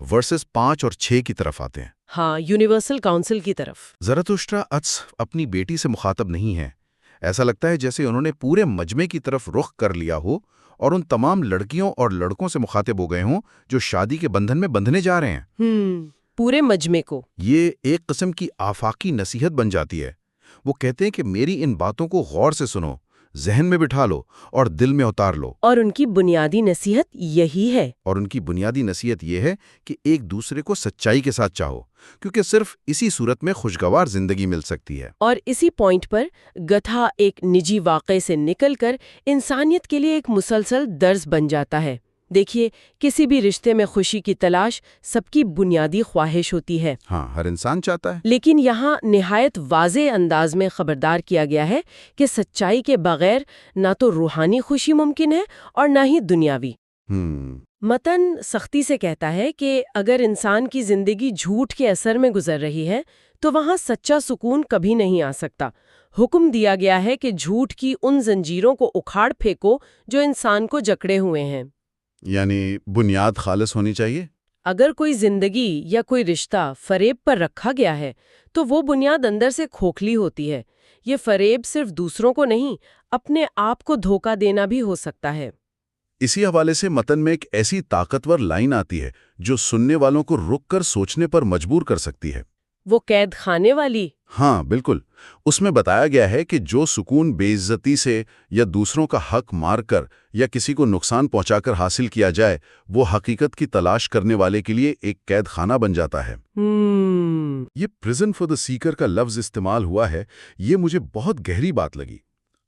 ورسز 5 اور 6 کی طرف آتے ہیں۔ ہاں، یونیورسل کاؤنسل کی طرف۔ زرتشترا اپنی بیٹی سے مخاطب نہیں ہے۔ ایسا لگتا ہے جیسے انہوں نے پورے مجمع کی طرف رخ کر لیا ہو اور ان تمام لڑکیوں اور لڑکوں سے مخاطب ہو گئے ہوں جو شادی کے بندھن میں بندھنے جا رہے ہیں۔ پورے مجمع کو۔ یہ ایک قسم کی آفاقی نصیحت بن جاتی ہے۔ وہ کہتے ہیں کہ میری ان باتوں کو غور سے سنو، ذہن میں بٹھا لو اور دل میں اتار لو۔ اور ان کی بنیادی نصیحت یہی ہے۔ اور ان کی بنیادی نصیحت یہ ہے کہ ایک دوسرے کو سچائی کے ساتھ چاہو، کیونکہ صرف اسی صورت میں خوشگوار زندگی مل سکتی ہے۔ اور اسی پوائنٹ پر گتھا ایک نجی واقعے سے نکل کر انسانیت کے لیے ایک مسلسل درس بن جاتا ہے۔ دیکھیے، کسی بھی رشتے میں خوشی کی تلاش سب کی بنیادی خواہش ہوتی ہے۔ ہاں، ہر انسان چاہتا ہے۔ لیکن یہاں نہایت واضح انداز میں خبردار کیا گیا ہے کہ سچائی کے بغیر نہ تو روحانی خوشی ممکن ہے اور نہ ہی دنیاوی۔ متن سختی سے کہتا ہے کہ اگر انسان کی زندگی جھوٹ کے اثر میں گزر رہی ہے تو وہاں سچا سکون کبھی نہیں آ سکتا۔ حکم دیا گیا ہے کہ جھوٹ کی ان زنجیروں کو اکھاڑ پھینکو جو انسان کو جکڑے ہوئے ہیں۔ یعنی بنیاد خالص ہونی چاہیے۔ اگر کوئی زندگی یا کوئی رشتہ فریب پر رکھا گیا ہے تو وہ بنیاد اندر سے کھوکھلی ہوتی ہے۔ یہ فریب صرف دوسروں کو نہیں، اپنے آپ کو دھوکہ دینا بھی ہو سکتا ہے۔ اسی حوالے سے متن میں ایک ایسی طاقتور لائن آتی ہے جو سننے والوں کو رک کر سوچنے پر مجبور کر سکتی ہے۔ وہ قید خانے والی۔ ہاں بالکل، اس میں بتایا گیا ہے کہ جو سکون بے عزتی سے یا دوسروں کا حق مار کر یا کسی کو نقصان پہنچا کر حاصل کیا جائے وہ حقیقت کی تلاش کرنے والے کے لیے ایک قید خانہ بن جاتا ہے۔ یہ پرزن فار دا سیکر کا لفظ استعمال ہوا ہے، یہ مجھے بہت گہری بات لگی۔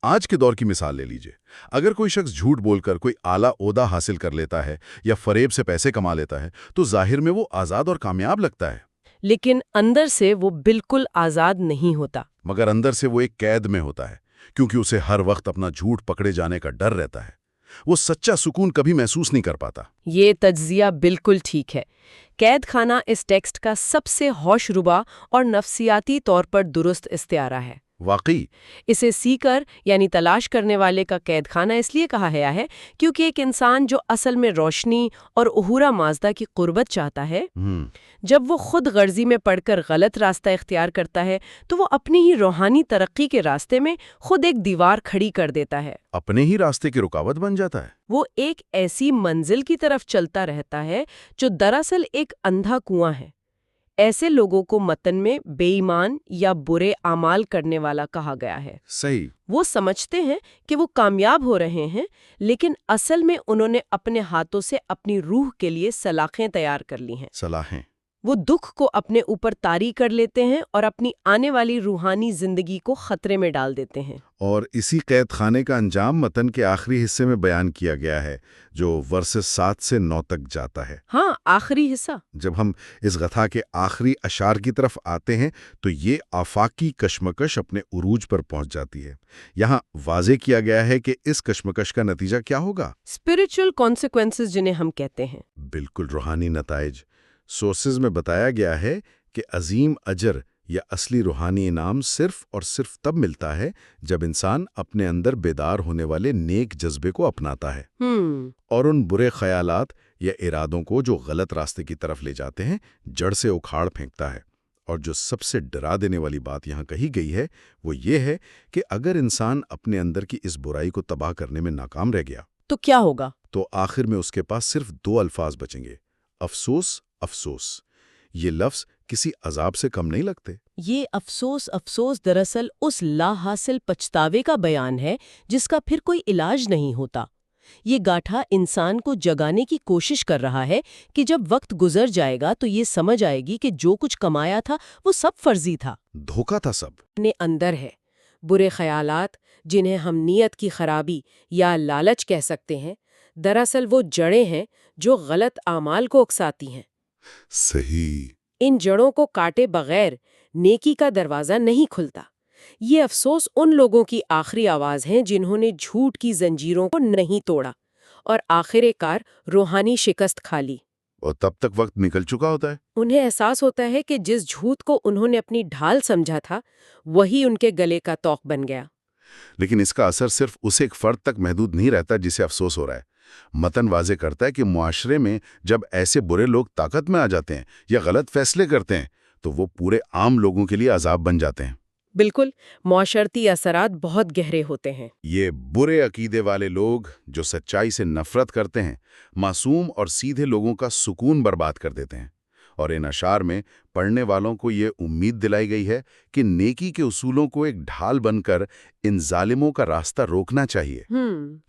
آج کے دور کی مثال لے لیجئے، اگر کوئی شخص جھوٹ بول کر کوئی اعلیٰ عہدہ حاصل کر لیتا ہے یا فریب سے پیسے کما لیتا ہے تو ظاہر میں وہ آزاد اور کامیاب لگتا ہے، لیکن اندر سے وہ بالکل آزاد نہیں ہوتا۔ مگر اندر سے وہ ایک قید میں ہوتا ہے، کیونکہ اسے ہر وقت اپنا جھوٹ پکڑے جانے کا ڈر رہتا ہے۔ وہ سچا سکون کبھی محسوس نہیں کر پاتا۔ یہ تجزیہ بالکل ٹھیک ہے۔ قید خانہ اس ٹیکسٹ کا سب سے ہوش ربا اور نفسیاتی طور پر درست استعارہ ہے۔ واقعی اسے سیکر یعنی تلاش کرنے والے کا قید خانہ اس لیے کہا گیا ہے کیونکہ ایک انسان جو اصل میں روشنی اور اہورا مازدہ کی قربت چاہتا ہے، جب وہ خود غرضی میں پڑ کر غلط راستہ اختیار کرتا ہے تو وہ اپنی ہی روحانی ترقی کے راستے میں خود ایک دیوار کھڑی کر دیتا ہے، اپنے ہی راستے کی رکاوٹ بن جاتا ہے۔ وہ ایک ایسی منزل کی طرف چلتا رہتا ہے جو دراصل ایک اندھا کنواں ہے۔ ایسے لوگوں کو متن میں بے ایمان یا برے اعمال کرنے والا کہا گیا ہے۔ صحیح۔ وہ سمجھتے ہیں کہ وہ کامیاب ہو رہے ہیں، لیکن اصل میں انہوں نے اپنے ہاتھوں سے اپنی روح کے لیے سلاخیں تیار کر لی ہیں۔ صلاحیں۔ وہ دکھ کو اپنے اوپر طاری کر لیتے ہیں اور اپنی آنے والی روحانی زندگی کو خطرے میں ڈال دیتے ہیں۔ اور اسی قید خانے کا انجام متن کے آخری حصے میں بیان کیا گیا ہے جو ورسز 7 سے 9 تک جاتا ہے۔ ہاں، آخری حصہ۔ جب ہم اس غتھا کے آخری اشعار کی طرف آتے ہیں تو یہ آفاقی کشمکش اپنے عروج پر پہنچ جاتی ہے۔ یہاں واضح کیا گیا ہے کہ اس کشمکش کا نتیجہ کیا ہوگا؟ اسپریچول کانسیکوینسز جنہیں ہم کہتے ہیں۔ بالکل، روحانی نتائج۔ سورسز میں بتایا گیا ہے کہ عظیم اجر یا اصلی روحانی انعام صرف اور صرف تب ملتا ہے جب انسان اپنے اندر بیدار ہونے والے نیک جذبے کو اپناتا ہے اور ان برے خیالات یا ارادوں کو جو غلط راستے کی طرف لے جاتے ہیں جڑ سے اکھاڑ پھینکتا ہے۔ اور جو سب سے ڈرا دینے والی بات یہاں کہی گئی ہے وہ یہ ہے کہ اگر انسان اپنے اندر کی اس برائی کو تباہ کرنے میں ناکام رہ گیا تو کیا ہوگا؟ تو آخر میں اس کے پاس صرف 2 الفاظ بچیں گے: افسوس، افسوس۔ یہ لفظ کسی عذاب سے کم نہیں لگتے۔ یہ افسوس دراصل اس لا حاصل پچھتاوے کا بیان ہے جس کا پھر کوئی علاج نہیں ہوتا۔ یہ گاٹھا انسان کو جگانے کی کوشش کر رہا ہے کہ جب وقت گزر جائے گا تو یہ سمجھ آئے گی کہ جو کچھ کمایا تھا وہ سب فرضی تھا، دھوکا تھا سب۔ اپنے اندر ہے۔ برے خیالات جنہیں ہم نیت کی خرابی یا لالچ کہہ سکتے ہیں، دراصل وہ جڑیں ہیں جو غلط اعمال کو اکساتی ہیں۔ صحیح۔ ان جڑوں کو کاٹے بغیر نیکی کا دروازہ نہیں کھلتا۔ یہ افسوس ان لوگوں کی آخری آواز ہیں جنہوں نے جھوٹ کی زنجیروں کو نہیں توڑا اور آخر کار روحانی شکست کھا لی۔ اور تب تک وقت نکل چکا ہوتا ہے۔ انہیں احساس ہوتا ہے کہ جس جھوٹ کو انہوں نے اپنی ڈھال سمجھا تھا وہی ان کے گلے کا طوق بن گیا۔ لیکن اس کا اثر صرف اس ایک فرد تک محدود نہیں رہتا جسے افسوس ہو رہا ہے، متن واضح کرتا ہے کہ معاشرے میں جب ایسے برے لوگ طاقت میں آ جاتے ہیں یا غلط فیصلے کرتے ہیں تو وہ پورے عام لوگوں کے لیے عذاب بن جاتے ہیں۔ بالکل، معاشرتی اثرات بہت گہرے ہوتے ہیں۔ یہ برے عقیدے والے لوگ جو سچائی سے نفرت کرتے ہیں معصوم اور سیدھے لوگوں کا سکون برباد کر دیتے ہیں، اور ان اشعار میں پڑھنے والوں کو یہ امید دلائی گئی ہے کہ نیکی کے اصولوں کو ایک ڈھال بن کر ان ظالموں کا راستہ روکنا چاہیے۔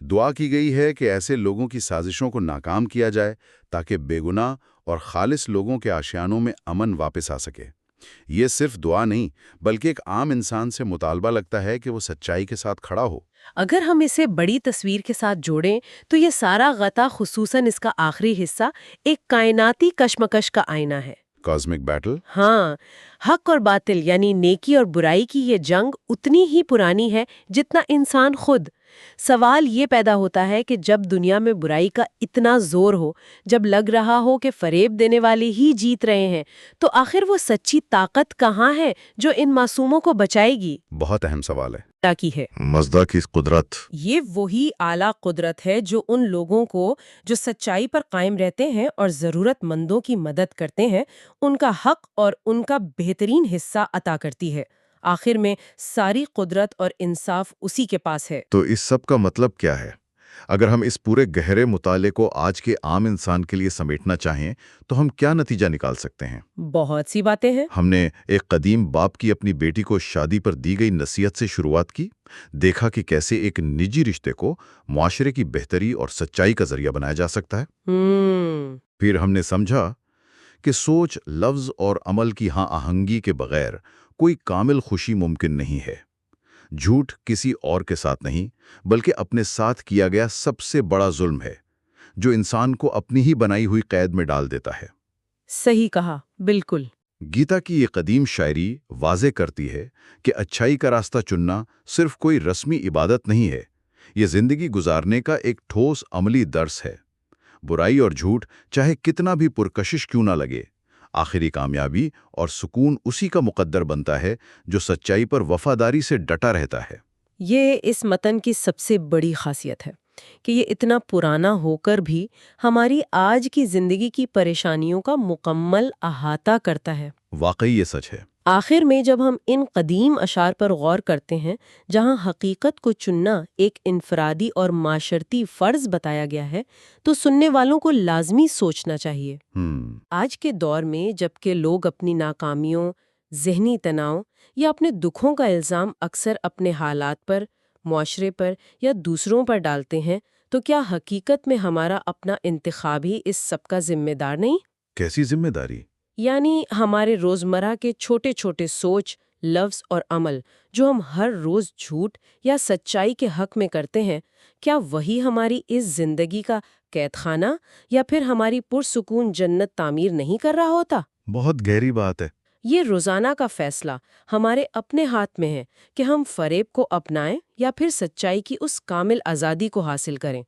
دعا کی گئی ہے کہ ایسے لوگوں کی سازشوں کو ناکام کیا جائے تاکہ بے گناہ اور خالص لوگوں کے آشیانوں میں امن واپس آ سکے۔ یہ صرف دعا نہیں بلکہ ایک عام انسان سے مطالبہ لگتا ہے کہ وہ سچائی کے ساتھ کھڑا ہو۔ اگر ہم اسے بڑی تصویر کے ساتھ جوڑیں تو یہ سارا غطا، خصوصاً اس کا آخری حصہ، ایک کائناتی کشمکش کا آئینہ ہے۔ Cosmic battle. ہاں، حق اور باطل یعنی نیکی اور برائی کی یہ جنگ اتنی ہی پرانی ہے جتنا انسان خود۔ سوال یہ پیدا ہوتا ہے کہ جب دنیا میں برائی کا اتنا زور ہو، جب لگ رہا ہو کہ فریب دینے والے ہی جیت رہے ہیں، تو آخر وہ سچی طاقت کہاں ہے جو ان معصوموں کو بچائے گی؟ بہت اہم سوال ہے۔ کی ہے مزدا کی قدرت۔ یہ وہی اعلیٰ قدرت ہے جو ان لوگوں کو جو سچائی پر قائم رہتے ہیں اور ضرورت مندوں کی مدد کرتے ہیں، ان کا حق اور ان کا بہترین حصہ عطا کرتی ہے۔ آخر میں ساری قدرت اور انصاف اسی کے پاس ہے۔ تو اس سب کا مطلب کیا ہے؟ اگر ہم اس پورے گہرے مطالعے کو آج کے عام انسان کے لیے سمیٹنا چاہیں تو ہم کیا نتیجہ نکال سکتے ہیں؟ بہت سی باتیں ہیں۔ ہم نے ایک قدیم باپ کی اپنی بیٹی کو شادی پر دی گئی نصیحت سے شروعات کی، دیکھا کہ کیسے ایک نجی رشتے کو معاشرے کی بہتری اور سچائی کا ذریعہ بنایا جا سکتا ہے۔ پھر ہم نے سمجھا کہ سوچ، لفظ اور عمل کی ہاں آہنگی کے بغیر کوئی کامل خوشی ممکن نہیں ہے۔ جھوٹ کسی اور کے ساتھ نہیں بلکہ اپنے ساتھ کیا گیا سب سے بڑا ظلم ہے جو انسان کو اپنی ہی بنائی ہوئی قید میں ڈال دیتا ہے۔ صحیح کہا، بالکل۔ گیتا کی یہ قدیم شاعری واضح کرتی ہے کہ اچھائی کا راستہ چننا صرف کوئی رسمی عبادت نہیں ہے، یہ زندگی گزارنے کا ایک ٹھوس عملی درس ہے۔ برائی اور جھوٹ چاہے کتنا بھی پرکشش کیوں نہ لگے، آخری کامیابی اور سکون اسی کا مقدر بنتا ہے جو سچائی پر وفاداری سے ڈٹا رہتا ہے۔ یہ اس متن کی سب سے بڑی خاصیت ہے کہ یہ اتنا پرانا ہو کر بھی ہماری آج کی زندگی کی پریشانیوں کا مکمل احاطہ کرتا ہے۔ واقعی یہ سچ ہے۔ آخر میں جب ہم ان قدیم اشعار پر غور کرتے ہیں جہاں حقیقت کو چننا ایک انفرادی اور معاشرتی فرض بتایا گیا ہے، تو سننے والوں کو لازمی سوچنا چاہیے۔ آج کے دور میں جبکہ لوگ اپنی ناکامیوں، ذہنی تناؤ یا اپنے دکھوں کا الزام اکثر اپنے حالات پر، معاشرے پر یا دوسروں پر ڈالتے ہیں، تو کیا حقیقت میں ہمارا اپنا انتخاب ہی اس سب کا ذمہ دار نہیں؟ کیسی ذمہ داری؟ یعنی ہمارے روزمرہ کے چھوٹے چھوٹے سوچ، لفظ اور عمل جو ہم ہر روز جھوٹ یا سچائی کے حق میں کرتے ہیں، کیا وہی ہماری اس زندگی کا قید خانہ یا پھر ہماری پرسکون جنت تعمیر نہیں کر رہا ہوتا؟ بہت گہری بات ہے۔ یہ روزانہ کا فیصلہ ہمارے اپنے ہاتھ میں ہے کہ ہم فریب کو اپنائیں یا پھر سچائی کی اس کامل آزادی کو حاصل کریں۔